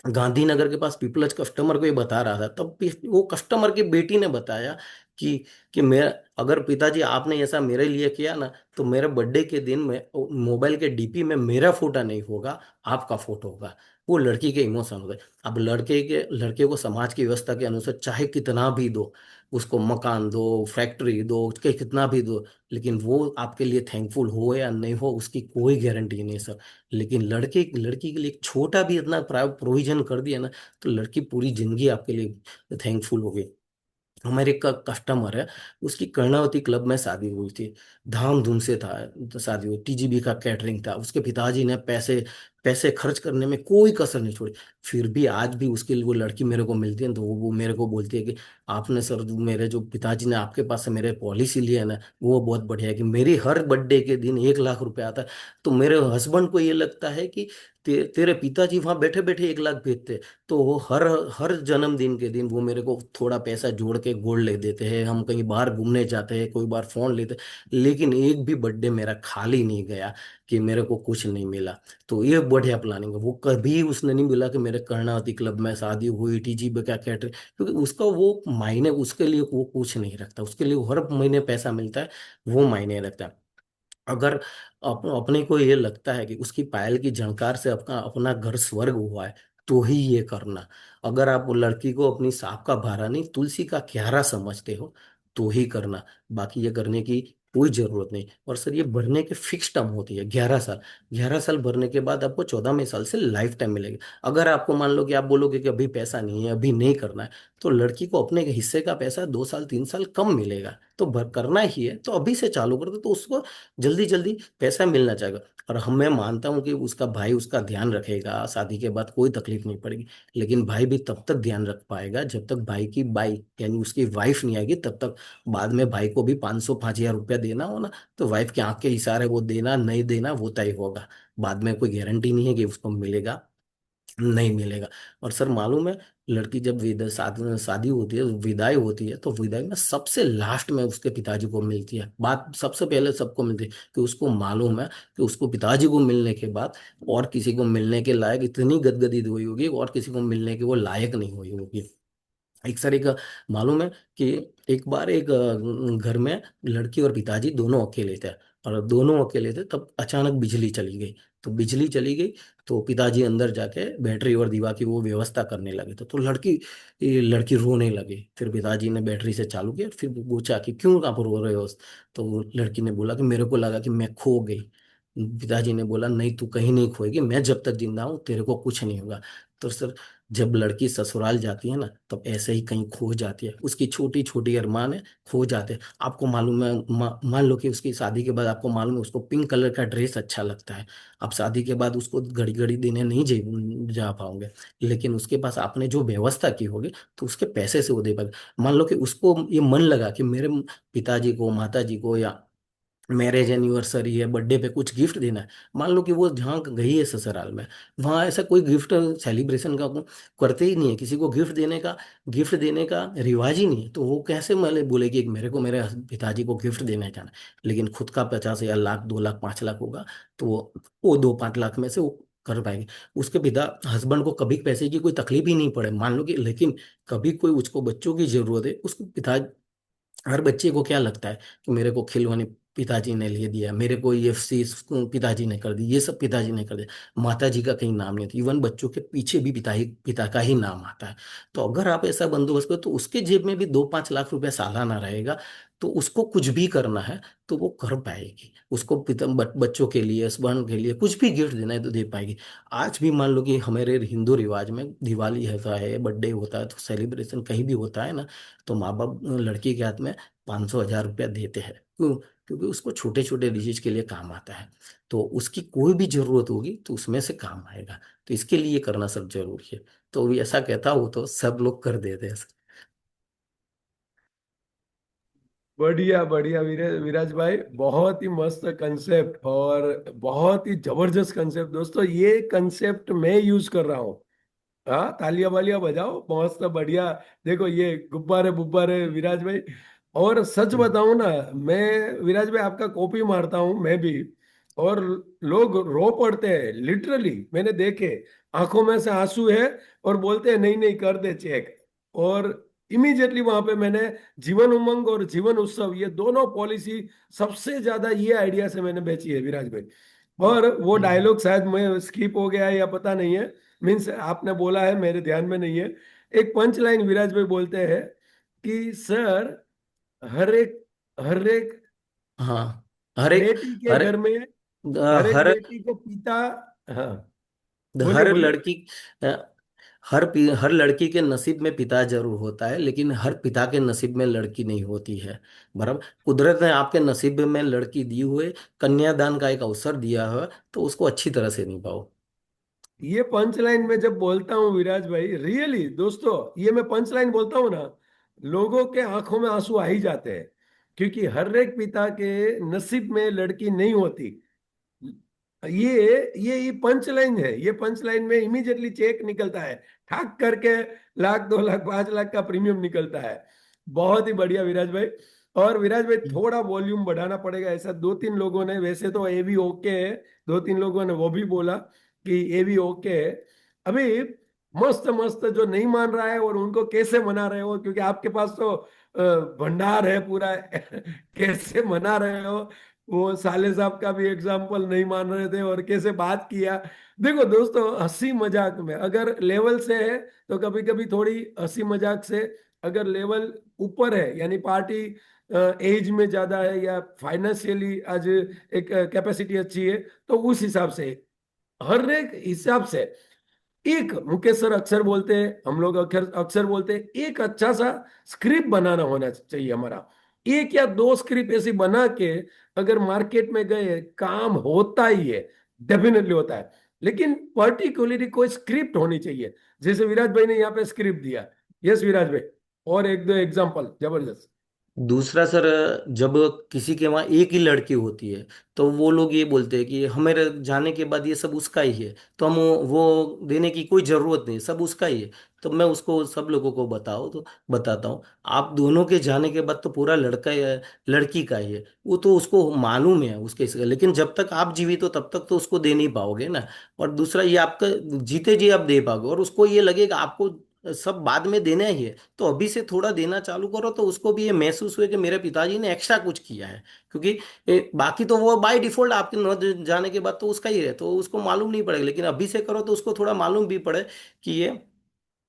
Speaker 2: गांधीनगर के पास पीपल्स कस्टमर को ये बता रहा था, तब वो कस्टमर की बेटी ने बताया कि मैं, अगर पिताजी आपने ऐसा मेरे लिए किया ना, तो मेरे बर्थडे के दिन में मोबाइल के DP में मेरा फोटो नहीं होगा, आपका फोटो होगा। वो लड़की के इमोशन हो गए। अब लड़के को समाज की व्यवस्था के अनुसार चाहे कितना भी दो, उसको मकान दो, फैक्ट्री दो, उसके कितना भी दो, लेकिन वो आपके लिए थैंकफुल हो या नहीं हो उसकी कोई गारंटी नहीं सर। लेकिन लड़की के लिए एक छोटा भी इतना प्रोविजन कर दिया ना, तो लड़की पूरी जिंदगी आपके लिए थैंकफुल होगी। हमारे का कस्टमर है, उसकी कर्णावती क्लब में शादी हुई थी। धामधूम से था, तो शादी हुई, टीजीबी का कैटरिंग था। उसके पिताजी ने पैसे पैसे खर्च करने में कोई कसर नहीं छोड़ी। फिर भी आज भी उसके लिए वो लड़की मेरे को मिलती है तो वो मेरे को बोलती है कि आपने सर, मेरे जो पिताजी ने आपके पास से मेरे पॉलिसी ली है ना, वो बहुत बढ़िया है कि मेरी हर बर्थडे के दिन 1 लाख रुपए आता है। तो मेरे हस्बैंड को ये लगता है कि तेरे पिताजी वहां बैठे बैठे 1 लाख भेजते, तो वो हर हर जन्मदिन के दिन वो मेरे को थोड़ा पैसा जोड़ के गोल्ड ले देते हैं, हम कहीं बाहर घूमने जाते हैं, कोई बार फोन लेते हैं, लेकिन एक भी बर्थडे मेरा खाली नहीं गया कि मेरे को कुछ नहीं मिला। तो ये बढ़िया प्लानिंग है। वो कभी उसने नहीं बोला कि मेरे कर्णावती क्लब में शादी हुई, टीजी पे क्या कैटरिंग, क्योंकि उसका वो मायने, उसके लिए वो कुछ नहीं रखता, उसके लिए हर महीने पैसा मिलता है, वो मायने रखता है। अगर अपने को ये लगता है कि उसकी पायल की झंकार से अपना अपना घर स्वर्ग हुआ है, तो ही ये करना। अगर आप वो लड़की को अपनी सांप का भारा नहीं, तुलसी का क्यारा समझते हो, तो ही करना। बाकी ये करने की कोई जरूरत नहीं। और सर, ये भरने के फिक्स टर्म होती है 11 साल। 11 साल भरने के बाद आपको 14वें साल से लाइफ टाइम मिलेगा। अगर आपको मान लो कि आप बोलोगे कि अभी पैसा नहीं है, अभी नहीं करना है, तो लड़की को अपने हिस्से का पैसा 2 साल 3 साल कम मिलेगा। तो भर करना ही है तो अभी से चालू कर दो, तो उसको जल्दी जल्दी पैसा मिलना चाहेगा। और हम, मैं मानता हूँ कि उसका भाई उसका ध्यान रखेगा, शादी के बाद कोई तकलीफ नहीं पड़ेगी। लेकिन भाई भी तब तक ध्यान रख पाएगा जब तक भाई की बाई यानी उसकी वाइफ नहीं आएगी, तब तक। बाद में भाई को भी 500 5,000 रुपया देना हो ना, तो वाइफ के आंख के इशारे वो देना नहीं देना वो तय होगा। बाद में कोई गारंटी नहीं है कि उसको मिलेगा नहीं मिलेगा। और सर मालूम है, लड़की जब शादी शादी होती है, विदाई होती है, तो विदाई में सबसे लास्ट में उसके पिताजी को मिलती है। बात सबसे पहले सबको मिलती है कि उसको मालूम है कि उसको पिताजी को मिलने के बाद और किसी को मिलने के लायक इतनी गदगदी हुई होगी, और किसी को मिलने के वो लायक नहीं हुई होगी। एक सर, एक मालूम है कि एक बार एक घर में लड़की और पिताजी दोनों अकेले थे, और दोनों अकेले थे, तब अचानक बिजली चली गई। तो बिजली चली गई, तो पिताजी अंदर जाके बैटरी और दीवा की वो व्यवस्था करने लगे। तो ये लड़की रोने लगी। फिर पिताजी ने बैटरी से चालू किया, फिर पूछा कि क्यों आप रो रहे हो। तो वो लड़की ने बोला कि मेरे को लगा कि मैं खो गई। पिताजी ने बोला नहीं, तू कहीं नहीं खोएगी, मैं जब तक जिंदा हूं तेरे को कुछ नहीं होगा। तो सर, जब लड़की ससुराल जाती है ना, तब ऐसे ही कहीं खो जाती है, उसकी छोटी छोटी अरमान है, खो जाते हैं। आपको मालूम है, मान लो कि उसकी शादी के बाद आपको मालूम है उसको पिंक कलर का ड्रेस अच्छा लगता है। आप शादी के बाद उसको घड़ी घड़ी देने नहीं जा पाओगे, लेकिन उसके पास आपने जो व्यवस्था की होगी, तो उसके पैसे से वो दे पाएगा। मान लो कि उसको ये मन लगा कि मेरे पिताजी को, माता जी को, या मैरिज एनिवर्सरी है, बर्थडे पे कुछ गिफ्ट देना है। मान लो कि वो जहाँ गई है ससुराल में, वहाँ ऐसा कोई गिफ्ट सेलिब्रेशन का करते ही नहीं है, किसी को गिफ्ट देने का रिवाज ही नहीं है। तो वो कैसे मतलब बोलेगी कि मेरे को मेरे पिताजी को गिफ्ट देना है, जाना। लेकिन खुद का 50,000 लाख 2 लाख 5 लाख होगा, तो वो 2 5 लाख में से वो कर पाएंगे। उसके पिता हस्बैंड को कभी पैसे की कोई तकलीफ ही नहीं पड़े, मान लो कि, लेकिन कभी कोई उसको बच्चों की जरूरत है, उसको पिता, हर बच्चे को क्या लगता है कि मेरे को खिलौने पिताजी ने ले दिया, मेरे को ये चीज पिताजी ने कर दी, ये सब पिताजी ने कर दिया। माता जी का कहीं नाम नहीं आता, इवन बच्चों के पीछे भी पिता का ही नाम आता है। तो अगर आप ऐसा बंदोबस्त करो, तो उसके जेब में भी 2 5 लाख रुपया सालाना रहेगा। तो उसको कुछ भी करना है तो वो कर पाएगी। उसको बच्चों के लिए, हस्बैंड के लिए कुछ भी गिफ्ट देना है तो दे पाएगी। आज भी मान लो कि हमारे हिंदू रिवाज में दिवाली है, बर्थडे होता है, तो सेलिब्रेशन कहीं भी होता है ना, तो माँ बाप लड़की के हाथ में 500 1,000 रुपया देते हैं। क्यों? क्योंकि उसको छोटे छोटे डिजीज के लिए काम आता है। तो उसकी कोई भी जरूरत होगी तो उसमें से काम आएगा। तो इसके लिए करना सब जरूरी है। तो भी ऐसा कहता हूँ तो सब लोग कर देते हैं।
Speaker 1: बढ़िया बढ़िया विराज भाई, बहुत ही मस्त कंसेप्ट और बहुत ही जबरदस्त कंसेप्ट। दोस्तों, ये कंसेप्ट मैं यूज कर रहा हूँ। हाँ, तालियां वालियां बजाओ, मस्त बढ़िया। देखो ये गुब्बारे बुब्बारे विराज भाई। और सच बताऊं ना, मैं विराज भाई आपका कॉपी मारता हूं मैं भी। और लोग रो पड़ते हैं, लिटरली मैंने देखे, आंखों में से आंसू है, और बोलते हैं नहीं नहीं कर दे चेक। और इमीडिएटली वहां पे मैंने जीवन उमंग और जीवन उत्सव, ये दोनों पॉलिसी सबसे ज्यादा ये आइडिया से मैंने बेची है विराज भाई। और वो
Speaker 2: हम्म।
Speaker 1: डायलॉग शायद मैं स्किप हो गया है या पता नहीं है, मीन्स आपने बोला है मेरे ध्यान में नहीं है। एक पंच लाइन विराज भाई बोलते हैं कि सर, हर एक हर एक
Speaker 2: हाँ। हर एक
Speaker 1: बेटी के
Speaker 2: हर
Speaker 1: घर में, हर एक
Speaker 2: हर
Speaker 1: बेटी को पिता। हाँ, बोलिए
Speaker 2: हर
Speaker 1: बोलिए।
Speaker 2: लड़की हर लड़की के नसीब में पिता जरूर होता है, लेकिन हर पिता के नसीब में लड़की नहीं होती है। बराबर, कुदरत ने आपके नसीब में लड़की दी हुए, कन्यादान का एक अवसर दिया है, तो उसको अच्छी तरह से निभाओ।
Speaker 1: ये पंच लाइन में जब बोलता हूँ विराज भाई, रियली दोस्तों, ये मैं पंच लाइन बोलता हूँ ना, लोगों के आंखों में आंसू आ ही जाते हैं। क्योंकि हर एक पिता के नसीब में लड़की नहीं होती। ये पंच लाइन है, ये पंच लाइन में इमीडिएटली चेक निकलता है, ठाक करके 1 लाख 2 लाख 5 लाख का प्रीमियम निकलता है। बहुत ही बढ़िया विराज भाई। और विराज भाई थोड़ा वॉल्यूम बढ़ाना पड़ेगा, ऐसा 2-3 लोगों ने, वैसे तो ये भी ओके है, 2-3 लोगों ने वो भी बोला कि ये भी ओके है। अभी मस्त मस्त जो नहीं मान रहा है, और उनको कैसे मना रहे हो, क्योंकि आपके पास तो भंडार है पूरा कैसे मना रहे हो। वो साले साहब का भी एग्जाम्पल नहीं मान रहे थे और कैसे बात किया। देखो दोस्तों, हंसी मजाक में अगर लेवल से है, तो कभी कभी थोड़ी हंसी मजाक से, अगर लेवल ऊपर है, यानी पार्टी एज में ज्यादा है या फाइनेंशियली आज एक कैपेसिटी अच्छी है, तो उस हिसाब से, हर एक हिसाब से, एक मुकेश सर अक्सर बोलते हैं, हम लोग अक्सर अक्सर बोलते हैं, एक अच्छा सा स्क्रिप्ट बनाना होना चाहिए हमारा। 1 या 2 स्क्रिप्ट ऐसी बना के अगर मार्केट में गए, काम होता ही है, डेफिनेटली होता है। लेकिन पर्टिकुलरली कोई स्क्रिप्ट होनी चाहिए, जैसे विराज भाई ने यहाँ पे स्क्रिप्ट दिया। यस विराज भाई, और 1-2 एग्जाम्पल जबरदस्त।
Speaker 2: दूसरा सर, जब किसी के वहाँ एक ही लड़की होती है, तो वो लोग ये बोलते हैं कि हमारे जाने के बाद ये सब उसका ही है, तो हम वो देने की कोई ज़रूरत नहीं, सब उसका ही है। तो मैं उसको सब लोगों को बताता हूँ, आप दोनों के जाने के बाद तो पूरा लड़का लड़की का ही है, वो तो उसको मालूम है उसके इसका, लेकिन जब तक आप जीवित हो तब तक तो उसको दे नहीं पाओगे ना। और दूसरा, ये आपका जीते जी आप दे पाओगे, और उसको ये लगेगा आपको सब बाद में देना ही है, तो अभी से थोड़ा देना चालू करो, तो उसको भी ये महसूस हुए कि मेरे पिताजी ने एक्स्ट्रा कुछ किया है। क्योंकि बाकी तो वो बाय डिफॉल्ट आपके न जाने के बाद तो उसका ही है, तो उसको मालूम नहीं पड़ेगा, लेकिन अभी से करो तो उसको थोड़ा मालूम भी पड़े कि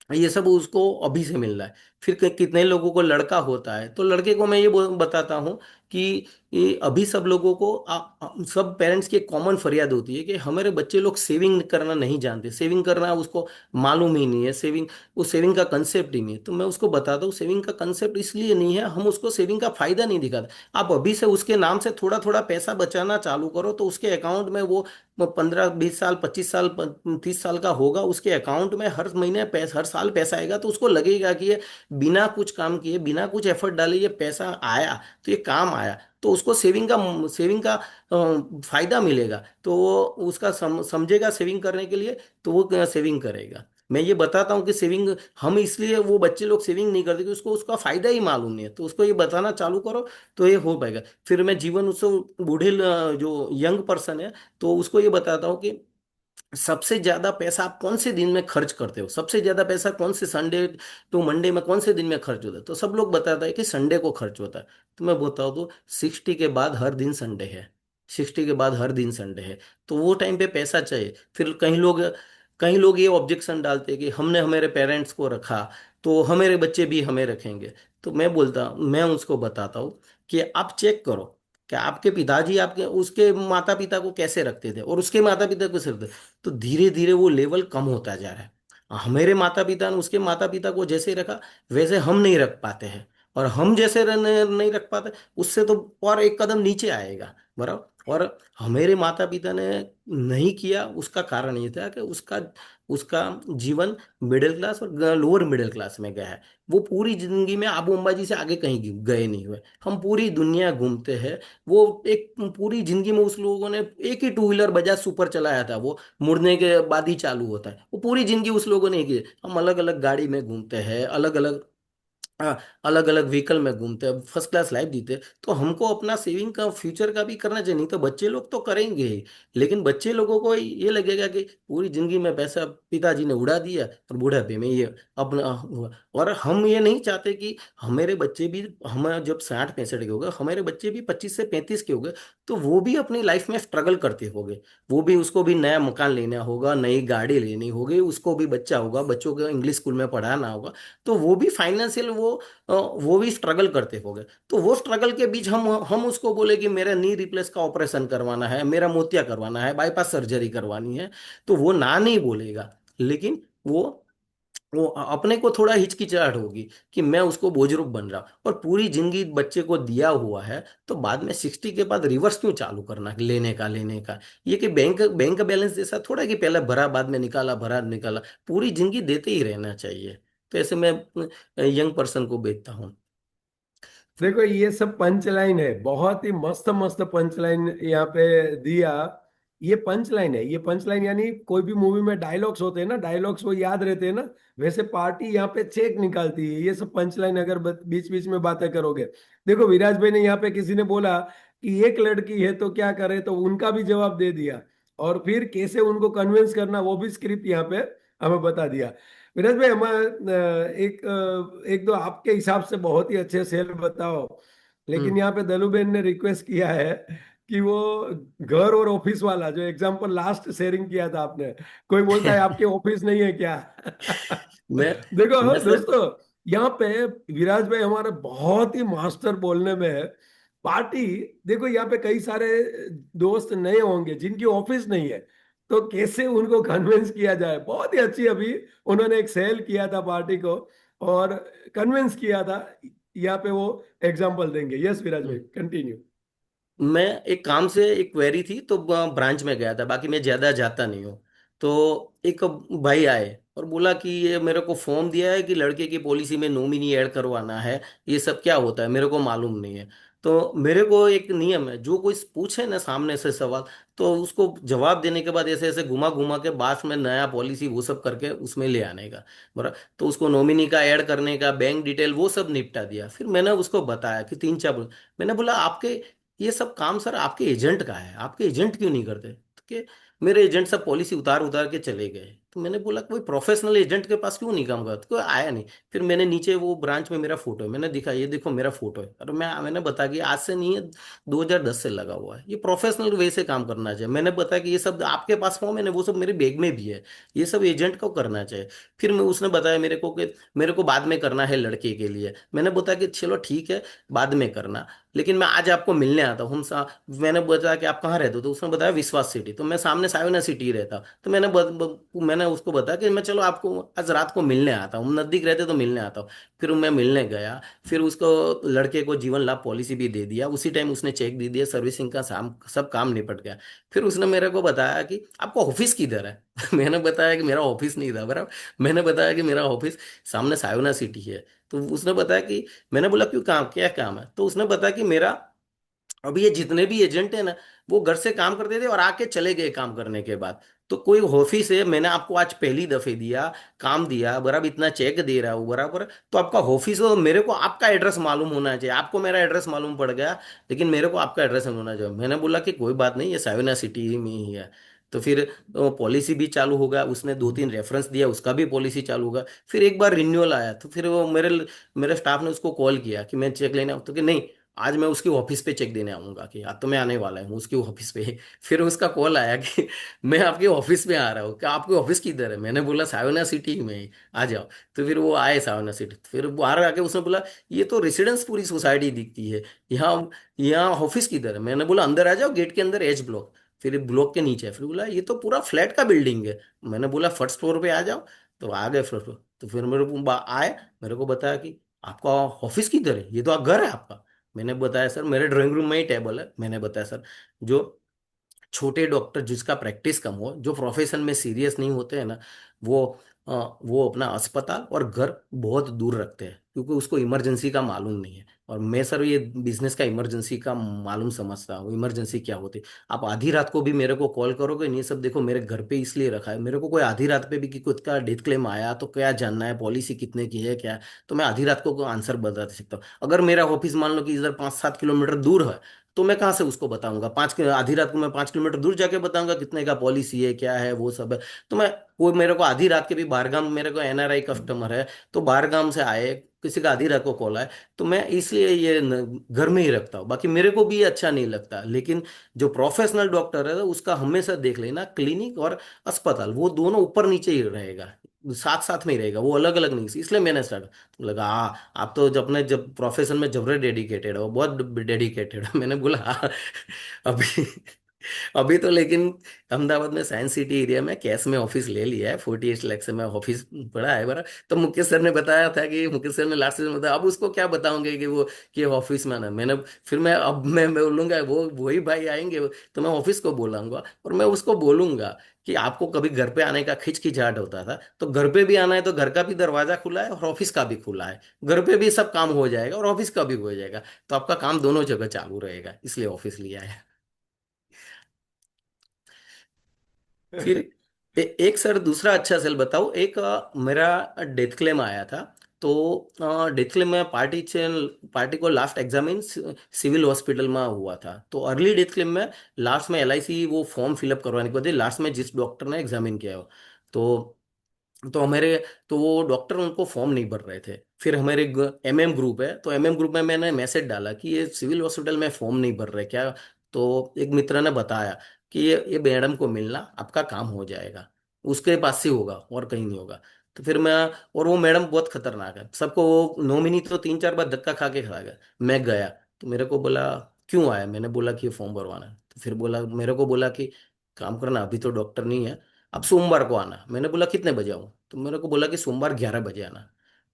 Speaker 2: ये सब उसको अभी से मिल रहा है। फिर कितने लोगों को लड़का होता है, तो लड़के को मैं ये बताता हूँ कि ये अभी सब लोगों को सब पेरेंट्स की एक कॉमन फरियाद होती है कि हमारे बच्चे लोग सेविंग करना नहीं जानते, सेविंग करना उसको मालूम ही नहीं है, सेविंग, वो सेविंग का कंसेप्ट ही नहीं है। तो मैं उसको बताता हूँ, सेविंग का कंसेप्ट इसलिए नहीं है, हम उसको सेविंग का फायदा नहीं दिखाते। आप अभी से उसके नाम से थोड़ा थोड़ा पैसा बचाना चालू करो, तो उसके अकाउंट में वो 15-20 साल, 25 साल, 30 साल का होगा, उसके अकाउंट में हर महीने पैसा, हर साल पैसा आएगा, तो उसको लगेगा कि ये बिना कुछ काम किए, बिना कुछ एफर्ट डाले ये पैसा आया, तो ये काम आया, तो उसको सेविंग का फायदा मिलेगा, तो वो उसका समझेगा सेविंग करने के लिए, तो वो सेविंग करेगा। मैं ये बताता हूँ कि सेविंग, हम इसलिए वो बच्चे लोग सेविंग नहीं करते कि उसको उसका फायदा ही मालूम नहीं है, तो उसको ये बताना चालू करो, तो ये हो पाएगा। फिर मैं जीवन उत्सव बूढ़े जो यंग पर्सन है, तो उसको ये बताता हूँ कि सबसे ज्यादा पैसा आप कौन से दिन में खर्च करते हो, सबसे ज्यादा पैसा कौन से संडे टू मंडे में कौन से दिन में खर्च होता है, तो सब लोग बताता है कि संडे को खर्च होता है। तो मैं बोलता हूँ, तो 60 के बाद हर दिन संडे है, 60 के बाद हर दिन संडे है, तो वो टाइम पे पैसा चाहिए। फिर कई लोग ये ऑब्जेक्शन डालते हैं कि हमने हमारे पेरेंट्स को रखा, तो हमारे बच्चे भी हमें रखेंगे। तो मैं उसको बताता हूँ कि आप चेक करो कि आपके पिताजी आपके उसके माता पिता को कैसे रखते थे और उसके माता पिता को कैसे रखते थे। तो धीरे धीरे वो लेवल कम होता जा रहा है। हमारे माता पिता ने उसके माता पिता को जैसे रखा, वैसे हम नहीं रख पाते हैं, और हम जैसे नहीं रख पाते, उससे तो और एक कदम नीचे आएगा। बराबर, और हमारे माता पिता ने नहीं किया, उसका कारण ये था कि उसका उसका जीवन मिडिल क्लास और लोअर मिडिल क्लास में गया है। वो पूरी जिंदगी में आबू अंबाजी से आगे कहीं गए नहीं हुए। हम पूरी दुनिया घूमते हैं, वो एक पूरी जिंदगी में उस लोगों ने एक ही टू व्हीलर बजाज सुपर चलाया था, वो मुड़ने के बाद ही चालू होता है, वो पूरी जिंदगी उस लोगों ने की। हम अलग अलग गाड़ी में घूमते हैं, अलग अलग व्हीकल में घूमते हैं, फर्स्ट क्लास लाइफ जीते हैं। तो हमको अपना सेविंग का, फ्यूचर का भी करना चाहिए, नहीं तो बच्चे लोग तो करेंगे ही, लेकिन बच्चे लोगों को ये लगेगा कि पूरी जिंदगी में पैसा पिताजी ने उड़ा दिया और बुढ़ापे में ये अपना हुआ। और हम ये नहीं चाहते कि हमारे बच्चे भी, हम जब 60-65 के हो गए, हमारे बच्चे भी 25 से 35 के हो गए, तो वो भी अपनी लाइफ में स्ट्रगल करते होंगे। वो भी, उसको भी नया मकान लेना होगा, नई गाड़ी लेनी होगी, उसको भी बच्चा होगा, बच्चों को इंग्लिश स्कूल में पढ़ाना होगा, तो वो भी फाइनेंशियल वो भी स्ट्रगल करते होंगे। तो वो स्ट्रगल के बीच हम उसको बोले कि मेरा नी रिप्लेस का ऑपरेशन करवाना है, मेरा मोतिया करवाना है, बाईपास सर्जरी करवानी है, तो वो ना नहीं बोलेगा, लेकिन वो वो अपने को थोड़ा हिचकिचाहट होगी कि मैं उसको बोझरूप बन रहा हूं, और पूरी जिंदगी बच्चे को दिया हुआ है, तो बाद में 60 के बाद रिवर्स क्यों चालू करना, लेने का ये कि बैंक बैंक बैलेंस जैसा थोड़ा कि पहले भरा बाद में निकाला, भरा निकाला, पूरी जिंदगी देते ही रहना चाहिए। तो ऐसे मैं यंग पर्सन को बेचता हूँ।
Speaker 1: देखो ये सब पंच लाइन है, बहुत ही मस्त मस्त पंच लाइन यहाँ पे दिया। ये पंच लाइन है, ये पंच लाइन यानी कोई भी मूवी में डायलॉग्स होते हैं ना, डायलॉग्स वो याद रहते हैं ना, वैसे पार्टी यहाँ पे चेक निकालती है ये सब पंच लाइन अगर बीच बीच में बातें करोगे। देखो विराज भाई ने यहाँ पे, किसी ने बोला कि एक लड़की है तो क्या करे, तो उनका भी जवाब दे दिया, और फिर कैसे उनको कन्विंस करना वो भी स्क्रिप्ट यहाँ पे हमें बता दिया। विराज भाई हम एक दो आपके हिसाब से बहुत ही अच्छे सेल बताओ। लेकिन
Speaker 2: हम्म।
Speaker 1: यहाँ पे दलुबेन ने रिक्वेस्ट किया है कि वो घर और ऑफिस वाला जो एग्जांपल लास्ट शेयरिंग किया था आपने, कोई बोलता है आपके ऑफिस नहीं है क्या?
Speaker 2: मैं
Speaker 1: देखो
Speaker 2: मैं सर।
Speaker 1: दोस्तों, यहाँ पे विराज भाई हमारे बहुत ही मास्टर बोलने में है। पार्टी, देखो यहाँ पे कई सारे दोस्त नए होंगे जिनकी ऑफिस नहीं है, तो कैसे उनको कन्विंस किया जाए, बहुत ही अच्छी अभी उन्होंने एक सेल किया था पार्टी को और कन्विंस किया था। यहाँ पे वो एग्जांपल देंगे। यस विराज भाई, कंटिन्यू।
Speaker 2: मैं एक काम से एक क्वेरी थी तो ब्रांच में गया था, बाकी मैं ज्यादा जाता नहीं हूँ। तो एक भाई आए और बोला कि ये मेरे को फॉर्म दिया है कि लड़के की पॉलिसी में नॉमिनी ऐड करवाना है, ये सब क्या होता है मेरे को मालूम नहीं है। तो मेरे को एक नियम है, जो कोई पूछे ना सामने से सवाल, तो उसको जवाब देने के बाद ऐसे ऐसे घुमा घुमा के बाद में नया पॉलिसी वो सब करके उसमें ले आने का। बरा तो उसको नॉमिनी का ऐड करने का, बैंक डिटेल वो सब निपटा दिया। फिर मैंने उसको बताया कि तीन चार, मैंने बोला आपके ये सब काम सर आपके एजेंट का है, आपके एजेंट क्यों नहीं करते? तो कि मेरे एजेंट सब पॉलिसी उतार उतार के चले गए। तो मैंने बोला कोई प्रोफेशनल एजेंट के पास क्यों नहीं काम करता, कोई आया नहीं। फिर मैंने नीचे वो ब्रांच में मेरा फोटो है, मैंने दिखा ये देखो मेरा फोटो है, और मैंने बताया कि आज से नहीं है, 2010 से लगा हुआ है, ये प्रोफेशनल वे से काम करना चाहिए। मैंने बताया कि ये सब आपके पास फॉर्म है ना, वो सब मेरे बैग में भी है, ये सब एजेंट को करना चाहिए। फिर मैं उसने बताया मेरे को कि मेरे को बाद में करना है लड़के के लिए। मैंने बताया कि चलो ठीक है, बाद में करना, लेकिन मैं आज आपको मिलने आता हूँ। मैंने बताया कि आप कहाँ रहते हो, तो उसने बताया विश्वास सिटी, तो मैं सामने सायोना सिटी रहता। तो मैंने उसको बताया कि मैं चलो आपको आज रात को मिलने आता हूँ, नजदीक रहते तो मिलने आता हूँ। फिर मैं मिलने गया। फिर उसको लड़के को जीवन लाभ पॉलिसी भी दे दिया, उसी टाइम उसने चेक दे दिया, सर्विसिंग का सब काम निपट गया। फिर उसने मेरे को बताया कि आपका ऑफिस किधर है? मैंने बताया कि मेरा ऑफिस नहीं था बराबर, मैंने बताया कि मेरा ऑफिस सामने सायोना सिटी है। तो उसने बताया कि, मैंने बोला क्यों, काम क्या काम है? तो उसने बताया कि मेरा अब ये जितने भी एजेंट है ना, वो घर से काम करते थे और आके चले गए काम करने के बाद। तो कोई ऑफिस है, मैंने आपको आज पहली दफे दिया, काम दिया बराबर, इतना चेक दे रहा हूँ बराबर, तो आपका ऑफिस हो, मेरे को आपका एड्रेस मालूम होना चाहिए। आपको मेरा एड्रेस मालूम पड़ गया, लेकिन मेरे को आपका एड्रेस होना चाहिए। मैंने बोला कि कोई बात नहीं, ये साविना सिटी में ही है। तो फिर पॉलिसी भी चालू होगा, उसने दो तीन रेफरेंस दिया, उसका भी पॉलिसी चालू होगा। फिर एक बार रिन्यूअल आया, तो फिर वो मेरे मेरे स्टाफ ने उसको कॉल किया कि मैं चेक लेने आऊँ, तो कि नहीं, आज मैं उसकी ऑफिस पे चेक देने आऊंगा, कि आज तो मैं आने वाला हूँ उसकी ऑफिस पे। फिर उसका कॉल आया कि मैं आपके ऑफिस में आ रहा हूँ, कि आपकी ऑफिस किधर है? मैंने बोला सावना सिटी में ही, आ जाओ। तो फिर वो आए सावना सिटी, फिर बाहर आके उसने बोला ये तो रेसिडेंस पूरी सोसाइटी दिखती है, यहाँ यहाँ ऑफिस किधर है? मैंने बोला अंदर आ जाओ, गेट के अंदर एच ब्लॉक। फिर ब्लॉक के नीचे है। फिर बोला ये तो पूरा फ्लैट का बिल्डिंग है। मैंने बोला फर्स्ट फ्लोर पे आ जाओ। तो आ गए फर्स्ट फ्लोर। तो फिर मेरे को आए, मेरे को बताया कि आपका ऑफिस किधर है, ये तो आप घर है आपका। मैंने बताया सर मेरे ड्राइंग रूम में ही टेबल है। मैंने बताया सर, जो छोटे डॉक्टर जिसका प्रैक्टिस कम हो, जो प्रोफेशन में सीरियस नहीं होते हैं ना, वो वो अपना अस्पताल और घर बहुत दूर रखते हैं, क्योंकि उसको इमरजेंसी का मालूम नहीं है। और मैं सर ये बिजनेस का इमरजेंसी का मालूम समझता हूँ, इमरजेंसी क्या होती है। आप आधी रात को भी मेरे को कॉल करोगे नहीं, ये सब देखो मेरे घर पे इसलिए रखा है, मेरे को कोई आधी रात पे भी कि खुद का डेथ क्लेम आया तो क्या जानना है, पॉलिसी कितने की है क्या है, तो मैं आधी रात को आंसर बता सकता हूँ। अगर मेरा ऑफिस मान लो कि इधर 5-7 किलोमीटर दूर है, तो मैं कहाँ से उसको बताऊंगा? आधी रात को मैं 5 किलोमीटर दूर जाके बताऊंगा कितने का पॉलिसी है क्या है वो सब है। तो मैं, वो मेरे को आधी रात के भी बाहरगाम, मेरे को एनआरआई कस्टमर है, तो बाहरगाम से आए, किसी का आधी रात को कॉल आए, तो मैं इसलिए ये घर में ही रखता हूँ। बाकी मेरे को भी ये अच्छा नहीं लगता, लेकिन जो प्रोफेशनल डॉक्टर है उसका हमेशा देख लेना, क्लिनिक और अस्पताल वो दोनों ऊपर नीचे ही रहेगा, साथ साथ में ही रहेगा, वो अलग अलग नहीं। इसलिए मैंने स्टार्ट लगा, हाँ आप तो जब अपने जब प्रोफेशन में जबरे डेडिकेटेड हो, बहुत डेडिकेटेड हो। मैंने बोला हाँ, अभी अभी तो लेकिन अहमदाबाद में साइंस सिटी एरिया में कैश में ऑफिस ले लिया है, 48 लाख से मैं ऑफिस पड़ा है बड़ा। तो मुकेश सर ने बताया था कि मुकेश सर ने लास्ट में बताया, अब उसको क्या बताऊंगे कि वो कि ऑफिस में आना। मैंने फिर मैं बोलूंगा वो वही भाई आएंगे तो मैं ऑफिस को बोलाऊंगा, और मैं उसको बोलूंगा कि आपको कभी घर पे आने का खिचखिचाहट होता था, तो घर पे भी आना है तो घर का भी दरवाजा खुला है और ऑफिस का भी खुला है। घर पे भी सब काम हो जाएगा और ऑफिस का भी हो जाएगा, तो आपका काम दोनों जगह चालू रहेगा, इसलिए ऑफिस लिया है। फिर एक सर दूसरा अच्छा सेल बताओ। एक मेरा डेथ क्लेम आया था। तो डेथ क्लेम में पार्टी को लास्ट एग्जामिन सिविल हॉस्पिटल में हुआ था। तो अर्ली डेथ क्लेम में लास्ट में एलआईसी वो फॉर्म फिलअप करवाने के बाद लास्ट में जिस डॉक्टर ने एग्जामिन किया हो, तो तो हमारे तो वो डॉक्टर उनको फॉर्म नहीं भर रहे थे। फिर हमारे एमएम ग्रुप है, तो एमएम ग्रुप में मैंने मैसेज डाला कि ये सिविल हॉस्पिटल में फॉर्म नहीं भर रहे क्या। तो एक मित्र ने बताया कि ये मैडम को मिलना, आपका काम हो जाएगा, उसके पास से होगा और कहीं नहीं होगा। तो फिर मैं, और वो मैडम बहुत खतरनाक है, सबको वो नॉमिनी तो 3 4 बार धक्का खा के खा गया। मैं गया तो मेरे को बोला क्यों आया, मैंने बोला कि ये फॉर्म भरवाना है। तो फिर बोला, मेरे को बोला कि काम करना, अभी तो डॉक्टर नहीं है, अब सोमवार को आना। मैंने बोला कितने बजे आऊँ, तो मेरे को बोला कि सोमवार 11 बजे आना।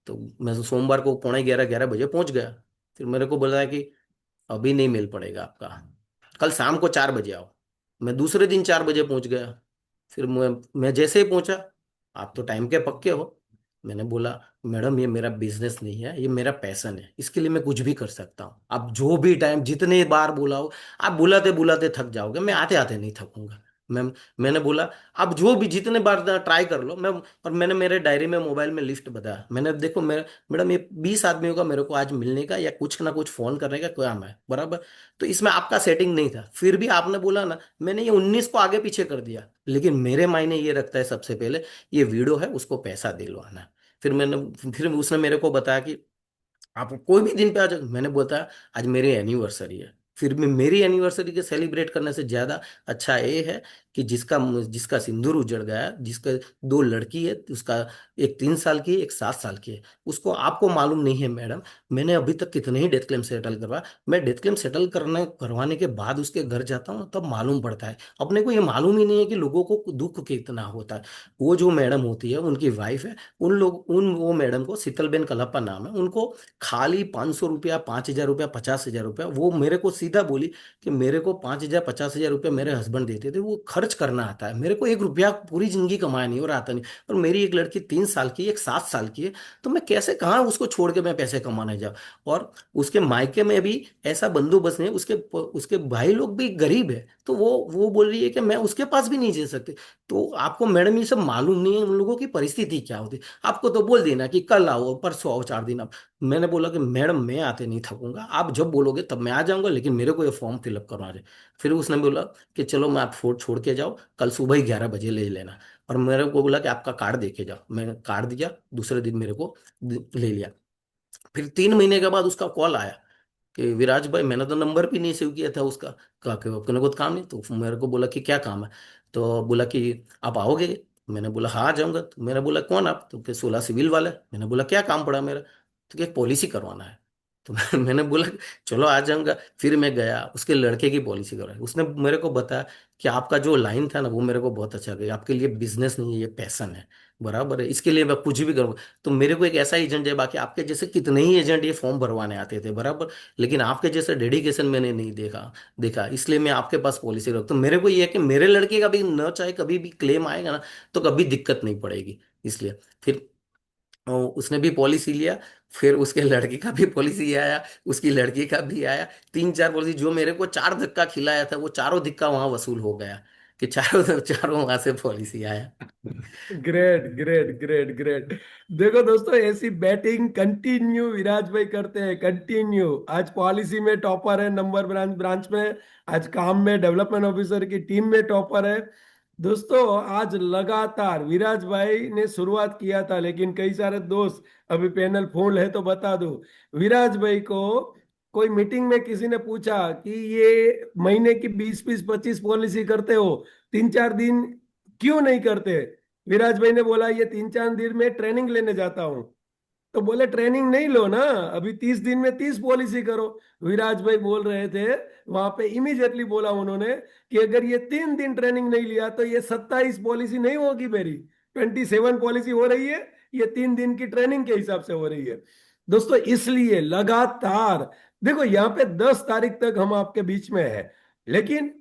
Speaker 2: तो मैं सोमवार को 11:45 11 बजे पहुंच गया। फिर मेरे को बोला कि अभी नहीं मिल पड़ेगा आपका, कल शाम को 4 बजे आओ। मैं दूसरे दिन 4 बजे पहुंच गया। फिर मैं जैसे ही पहुंचा, आप तो टाइम के पक्के हो। मैंने बोला मैडम ये मेरा बिजनेस नहीं है, ये मेरा पैशन है, इसके लिए मैं कुछ भी कर सकता हूँ। आप जो भी टाइम जितने बार बुलाओ, आप बुलाते बुलाते थक जाओगे, मैं आते आते नहीं थकूंगा। मैं मैंने बोला आप जो भी जितने बार ट्राई कर लो मैं। और मैंने मेरे डायरी में मोबाइल में लिस्ट बताया, मैंने देखो मैं मैडम ये 20 आदमियों का मेरे को आज मिलने का या कुछ ना कुछ फोन करने का काम है बराबर। तो इसमें आपका सेटिंग नहीं था, फिर भी आपने बोला ना, मैंने ये 19 को आगे पीछे कर दिया। लेकिन मेरे मायने ये रखता है सबसे पहले, ये वीडियो है उसको पैसा दिलवाना। फिर उसने मेरे को बताया कि आप कोई भी दिन पे आ जाओ। मैंने बताया आज मेरी एनिवर्सरी है। फिर भी मेरी एनिवर्सरी के सेलिब्रेट करने से ज्यादा अच्छा ये है कि जिसका जिसका सिंदूर उजड़ गया, जिसका दो लड़की है, उसका एक 3 साल की है, एक 7 साल की है, उसको आपको मालूम नहीं है मैडम। मैंने अभी तक कितने ही डेथ क्लेम सेटल करवा, मैं डेथ क्लेम सेटल करवाने के बाद उसके घर जाता हूँ तब मालूम पड़ता है। अपने को ये मालूम ही नहीं है कि लोगों को दुख कितना होता है। वो जो मैडम होती है उनकी वाइफ है, उन वो मैडम को शीतलबेन कलप्पा नाम है उनको, खाली 500 रुपया, 5,000 रुपया, 50,000 रुपया, वो मेरे को सीधा बोली कि मेरे को 5,000 50,000 रुपया मेरे हस्बैंड देते थे, वो खर्च करना आता है, मेरे को 1 रुपया पूरी जिंदगी कमाया नहीं और आता नहीं। और मेरी एक लड़की 3 साल की, एक 7 साल की है, तो मैं कैसे कहाँ उसको छोड़ के मैं पैसे कमाने जाऊँ। और उसके मायके में भी ऐसा बंदोबस्त नहीं है, उसके उसके भाई लोग भी गरीब है, तो वो बोल रही है कि मैं उसके पास भी नहीं जा सकती। तो आपको मैडम ये सब मालूम नहीं है उन लोगों की परिस्थिति क्या होती। आपको तो बोल देना कि कल आओ, परसों आओ, 4 दिन। मैंने बोला कि मैडम मैं आते नहीं थकूंगा, आप जब बोलोगे तब मैं आ जाऊंगा, लेकिन मेरे को ये फॉर्म फिलअप करवा दे। फिर उसने बोला कि चलो मैं आप फोर्ट छोड़ के जाओ, कल सुबह ही 11 बजे ले लेना। और मेरे को बोला कि आपका कार्ड देके जाओ, मैंने कार्ड दिया, दूसरे दिन मेरे को ले लिया। फिर 3 महीने के बाद उसका कॉल आया कि विराज भाई, मैंने तो नंबर भी नहीं सेव किया था उसका, कहा कि अपने को तो काम नहीं। तो मेरे को बोला कि क्या काम है। तो बोला कि आप आओगे। मैंने बोला हाँ आ जाऊंगा। तो मैंने बोला कौन आप, तो कि 16 सिविल वाले। मैंने बोला क्या काम पड़ा मेरा, तो क्या पॉलिसी करवाना है। तो मैंने बोला चलो आ जाऊंगा। फिर मैं गया, उसके लड़के की पॉलिसी करवाई। उसने मेरे को बताया कि आपका जो लाइन था ना वो मेरे को बहुत अच्छा लगा, आपके लिए बिजनेस नहीं है, ये पैशन है, बराबर है, इसके लिए मैं कुछ भी करूँगा। तो मेरे को एक ऐसा एजेंट है, बाकी आपके जैसे कितने ही एजेंट ये फॉर्म भरवाने आते थे बराबर, लेकिन आपके जैसे डेडिकेशन मैंने नहीं देखा देखा इसलिए मैं आपके पास पॉलिसी रख। तो मेरे को ये है कि मेरे लड़के का भी न चाहे कभी भी क्लेम आएगा ना, तो कभी दिक्कत नहीं पड़ेगी। इसलिए फिर उसने भी पॉलिसी लिया। फिर उसके लड़के का भी पॉलिसी आया, उसकी लड़की का भी आया। 3 4 पॉलिसी, जो मेरे को 4 धक्का खिलाया था वो चारों धक्का वहां वसूल हो गया, कि चारों चारों वहां से पॉलिसी आया।
Speaker 1: Great great great great. देखो दोस्तों, ऐसी बैटिंग कंटिन्यू विराज भाई करते हैं, कंटिन्यू। आज पॉलिसी में टॉपर है, नंबर ब्रांच ब्रांच में। आज काम में डेवलपमेंट ऑफिसर की टीम में टॉपर है। दोस्तों आज लगातार विराज भाई ने शुरुआत किया था, लेकिन कई सारे दोस्त अभी पैनल फुल है तो बता दूं, विराज भाई को कोई मीटिंग में किसी ने पूछा कि ये महीने की 20 20 25 पॉलिसी करते हो, 3 4 दिन क्यों नहीं करते। विराज भाई ने बोला ये 3 4 दिन में ट्रेनिंग लेने जाता हूँ। तो बोले ट्रेनिंग नहीं लो ना, अभी 30 दिन में 30 पॉलिसी करो। विराज भाई बोल रहे थे वहां पे, इमीडिएटली बोला उन्होंने कि अगर ये 3 दिन ट्रेनिंग नहीं लिया तो ये 27 पॉलिसी नहीं होगी मेरी, 27 पॉलिसी हो रही है, ये 3 दिन की ट्रेनिंग के हिसाब से हो रही है। दोस्तों इसलिए लगातार देखो, यहाँ पे 10 तारीख तक हम आपके बीच में है, लेकिन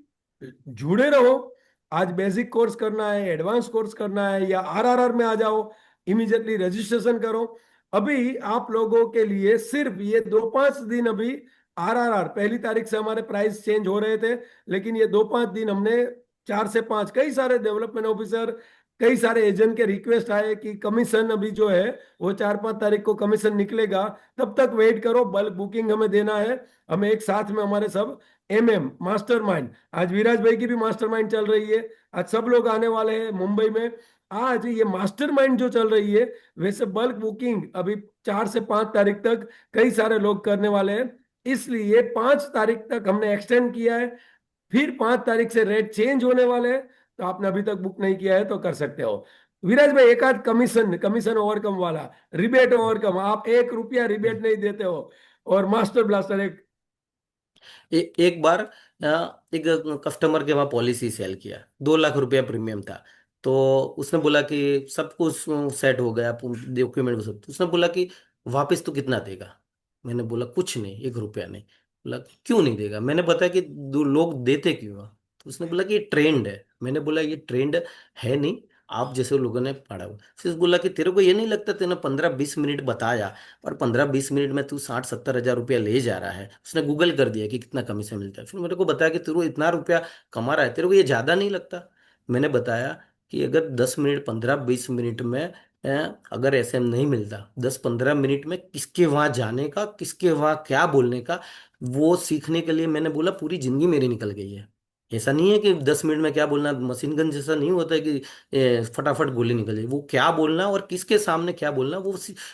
Speaker 1: जुड़े रहो। आज बेसिक कोर्स करना है, एडवांस कोर्स करना है, या आरआरआर में आ जाओ, इमीडिएटली रजिस्ट्रेशन करो। अभी आप लोगों के लिए सिर्फ ये 2-5 दिन, अभी आरआरआर 1 तारीख से हमारे प्राइस चेंज हो रहे थे, लेकिन ये 2-5 दिन हमने 4 से 5 कई सारे डेवलपमेंट ऑफिसर, कई सारे एजेंट के रिक्वेस्ट आए कि कमीशन अभी जो है वो 4-5 तारीख को कमीशन निकलेगा, तब तक वेट करो, बल्क बुकिंग हमें देना है। हमें एक साथ में हमारे सब मास्टरमाइंड, आज विराज भाई की भी मास्टरमाइंड चल रही है, आज सब लोग आने वाले हैं मुंबई में। आज ये मास्टरमाइंड जो चल रही है, वैसे बल्क बुकिंग अभी 4 से 5 तारीख तक कई सारे लोग करने वाले हैं, इसलिए 5 तारीख तक हमने एक्सटेंड किया है। फिर 5 तारीख से रेट चेंज होने वाले हैं, तो आपने अभी तक बुक नहीं किया है तो कर सकते हो। विराज भाई एक आध कमीशन कमीशन ओवरकम वाला, रिबेट ओवरकम, आप 1 रुपया रिबेट नहीं देते हो, और मास्टर ब्लास्टर एक।
Speaker 2: एक बार एक कस्टमर के वहाँ पॉलिसी सेल किया, 2 लाख रुपया प्रीमियम था। तो उसने बोला कि सब कुछ सेट हो गया, डॉक्यूमेंट सब, तो उसने बोला कि वापस तो कितना देगा। मैंने बोला कुछ नहीं, 1 रुपया नहीं। बोला क्यों नहीं देगा, मैंने बताया कि लोग देते क्यों हैं? तो उसने बोला कि ये ट्रेंड है। मैंने बोला ये ट्रेंड है नहीं, आप जैसे लोगों ने पढ़ा हुआ। फिर बोला कि तेरे को ये नहीं लगता, तेने 15-20 मिनट बताया और 15-20 मिनट में तू 60-70 हज़ार रुपया ले जा रहा है। उसने गूगल कर दिया कि कितना कमीशन मिलता है, फिर मेरे को बताया कि तेरे को इतना रुपया कमा रहा है, तेरे को ये ज्यादा नहीं लगता? मैंने बताया कि अगर 10 मिनट 15-20 मिनट में अगर ऐसे नहीं मिलता, 10-15 मिनट में किसके वहां जाने का, किसके वहां क्या बोलने का, वो सीखने के लिए मैंने बोला पूरी जिंदगी मेरी निकल गई है। ऐसा नहीं है कि 10 मिनट में क्या बोलना, मशीन गन जैसा नहीं होता है कि फटाफट गोली निकल जाए। वो क्या बोलना और किसके सामने क्या बोलना,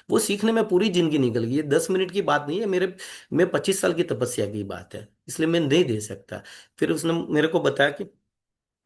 Speaker 2: वो सीखने में पूरी जिंदगी निकल गई। ये 10 मिनट की बात नहीं है मेरे, मैं 25 साल की तपस्या की बात है, इसलिए मैं नहीं दे सकता। फिर उसने मेरे को बताया कि,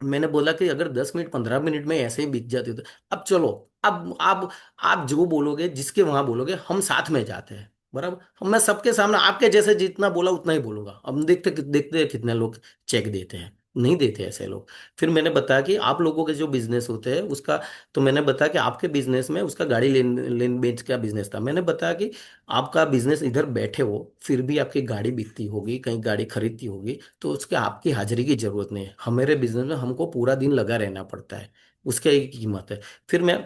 Speaker 2: मैंने बोला कि अगर 10 मिनट 15 मिनट में ऐसे ही बीत जाती तो, अब चलो, अब आप जो बोलोगे, जिसके वहां बोलोगे, हम साथ में जाते हैं, बराबर। मैं सबके सामने आपके जैसे जितना बोला उतना ही बोलूंगा, अब देखते देखते हैं कितने लोग चेक देते हैं। नहीं देते ऐसे लोग। फिर मैंने बताया कि आप लोगों के जो बिजनेस होते हैं उसका, तो मैंने बताया कि आपके बिजनेस में उसका गाड़ी लेन लेन बेच का बिजनेस था। मैंने बताया कि आपका बिजनेस, इधर बैठे हो फिर भी आपकी गाड़ी बिकती होगी, कहीं गाड़ी खरीदती होगी, तो उसके आपकी हाजिरी की जरूरत नहीं है। हमारे बिजनेस में हमको पूरा दिन लगा रहना पड़ता है, उसके एक कीमत है। फिर मैं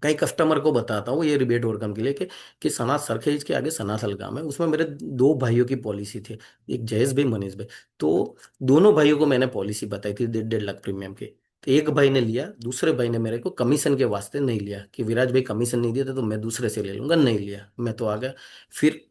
Speaker 2: कई कस्टमर को बताता हूँ ये रिबेट ओवरकम के लिए कि सना सरखेज के आगे सनातल गांव है, उसमें मेरे 2 भाइयों की पॉलिसी थी, एक जयेश भाई, मनीष भाई। तो दोनों भाइयों को मैंने पॉलिसी बताई थी 1.5 लाख प्रीमियम की। तो एक भाई ने लिया, दूसरे भाई ने मेरे को कमीशन के वास्ते नहीं लिया, कि विराज भाई कमीशन नहीं देते तो मैं दूसरे से ले लूंगा, नहीं लिया, मैं तो आ गया। फिर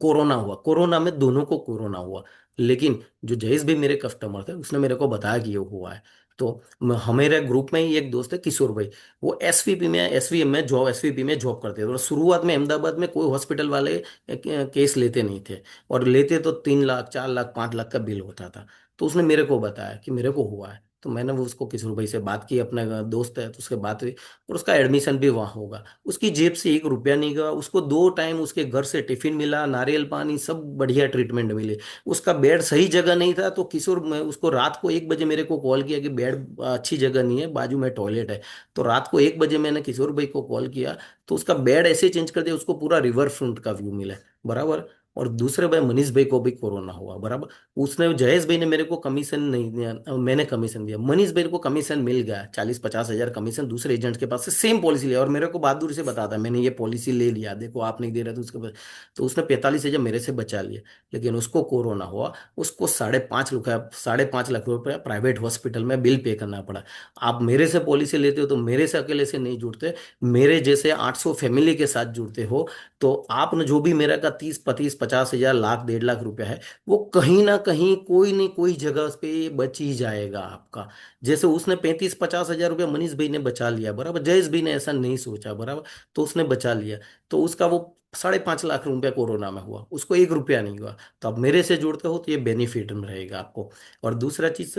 Speaker 2: कोरोना हुआ, कोरोना में दोनों को कोरोना हुआ, लेकिन जो जयेश भी मेरे कस्टमर थे उसने मेरे को बताया कि ये हुआ है। तो हमारे ग्रुप में ही एक दोस्त है किशोर भाई, वो एसवीपी में, एसवीएम में जॉब, एसवीपी में जॉब करते थे। और शुरुआत में अहमदाबाद में कोई हॉस्पिटल वाले केस लेते नहीं थे, और लेते तो 3 लाख 4 लाख 5 लाख का बिल होता था। तो उसने मेरे को बताया कि मेरे को हुआ है। तो मैंने वो उसको किशोर भाई से बात की, अपना दोस्त है तो उसके बात हुई, और उसका एडमिशन भी वहाँ होगा। उसकी जेब से 1 रुपया नहीं गया, उसको 2 टाइम उसके घर से टिफिन मिला, नारियल पानी, सब बढ़िया ट्रीटमेंट मिले। उसका बेड सही जगह नहीं था, तो किशोर, मैं उसको रात को 1 बजे मेरे को कॉल किया कि बेड अच्छी जगह नहीं है, बाजू में टॉयलेट है। तो रात को 1 बजे मैंने किशोर भाई को कॉल किया, तो उसका बेड ऐसे चेंज कर दिया, उसको पूरा रिवर फ्रंट का व्यू मिला, बराबर। और दूसरे भाई मनीष भाई को भी कोरोना हुआ, बराबर। उसने, जयेश भाई ने मेरे को कमीशन नहीं दिया, मैंने कमीशन दिया। मनीष भाई को कमीशन मिल गया, 40-50 हज़ार कमीशन दूसरे एजेंट के पास से, सेम पॉलिसी लिया, और मेरे को बहादुरी से बताता मैंने ये पॉलिसी ले लिया, देखो आप नहीं दे रहे तो उसके पास। तो उसने 45 हज़ार मेरे से बचा लिया। लेकिन उसको कोरोना हुआ, उसको 5.5 रुपया, 5.5 लाख रुपया प्राइवेट हॉस्पिटल में बिल पे करना पड़ा। आप मेरे से पॉलिसी लेते हो तो मेरे से अकेले से नहीं जुड़ते, मेरे जैसे 800 फैमिली के साथ जुड़ते हो। तो आपने जो भी मेरा का 30-35-50 हज़ार, लाख 1.5 लाख रुपया है, वो कहीं ना कहीं कोई नहीं कोई जगह पे बच ही जाएगा आपका। जैसे उसने 35-50 हज़ार रुपया मनीष भाई ने बचा लिया, बराबर, जयेश भाई ने ऐसा नहीं सोचा, बराबर, तो उसने बचा लिया। तो उसका वो 5.5 लाख रुपया कोरोना में हुआ, उसको 1 रुपया नहीं हुआ। तो अब मेरे से जुड़ते हो तो ये बेनिफिट में रहेगा आपको। और दूसरा चीज,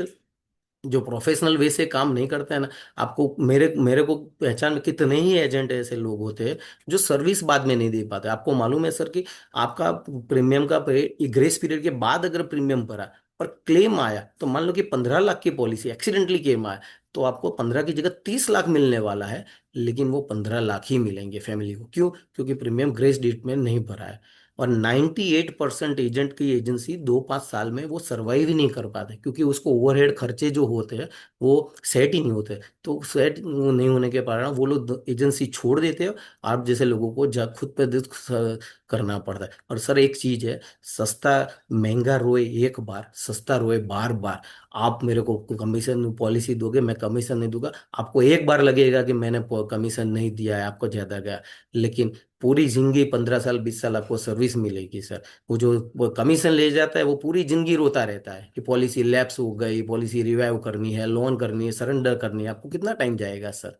Speaker 2: जो प्रोफेशनल वे से काम नहीं करते हैं ना, आपको मेरे मेरे को पहचान में कितने ही एजेंट ऐसे लोग होते हैं जो सर्विस बाद में नहीं दे पाते। आपको मालूम है सर कि आपका प्रीमियम का ग्रेस पीरियड के बाद अगर प्रीमियम भरा और क्लेम आया, तो मान लो कि 15 लाख की पॉलिसी एक्सीडेंटली क्लेम आया, तो आपको 15 की जगह 30 लाख मिलने वाला है, लेकिन वो 15 लाख ही मिलेंगे फैमिली को। क्यों? क्योंकि प्रीमियम ग्रेस डेट में नहीं भरा है। और 98% एजेंट की एजेंसी 2-5 साल में वो सर्वाइव ही नहीं कर पाते, क्योंकि उसको ओवरहेड खर्चे जो होते हैं वो सेट ही नहीं होते। तो सेट नहीं होने के कारण वो लोग एजेंसी छोड़ देते हैं। आप जैसे लोगों को खुद पे करना पड़ता है। और सर एक चीज है, सस्ता महंगा रोए एक बार, सस्ता रोए बार बार। आप मेरे को कमीशन पॉलिसी दोगे, मैं कमीशन नहीं दूंगा, आपको एक बार लगेगा कि मैंने कमीशन नहीं दिया है, आपको ज्यादा गया, लेकिन पूरी जिंदगी 15 साल 20 साल आपको सर्विस मिलेगी सर। वो जो वो कमीशन ले जाता है वो पूरी जिंदगी रोता रहता है कि पॉलिसी लैप्स हो गई, पॉलिसी रिवाइव करनी है, लोन करनी है, सरेंडर करनी है, आपको कितना टाइम जाएगा सर।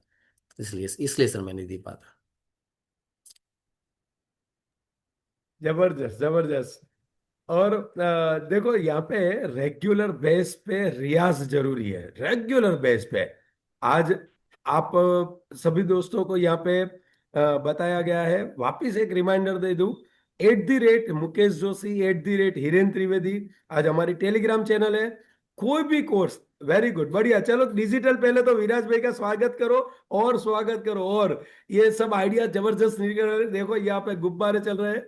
Speaker 2: इसलिए इसलिए सर मैं नहीं दे पाता।
Speaker 1: जबरदस्त जबरदस्त। और देखो यहाँ पे रेगुलर बेस पे रियाज जरूरी है, रेगुलर बेस पे। आज आप सभी दोस्तों को यहाँ पे बताया गया है, वापिस एक रिमाइंडर दे दूं। @मुकेश जोशी, @हिरेन त्रिवेदी आज हमारी टेलीग्राम चैनल है। कोई भी कोर्स, वेरी गुड, बढ़िया। चलो डिजिटल, पहले तो विराज भाई का स्वागत करो, और स्वागत करो। और ये सब आइडिया जबरदस्त निकल रहे हैं। देखो यहाँ पे गुब्बारे चल रहे हैं।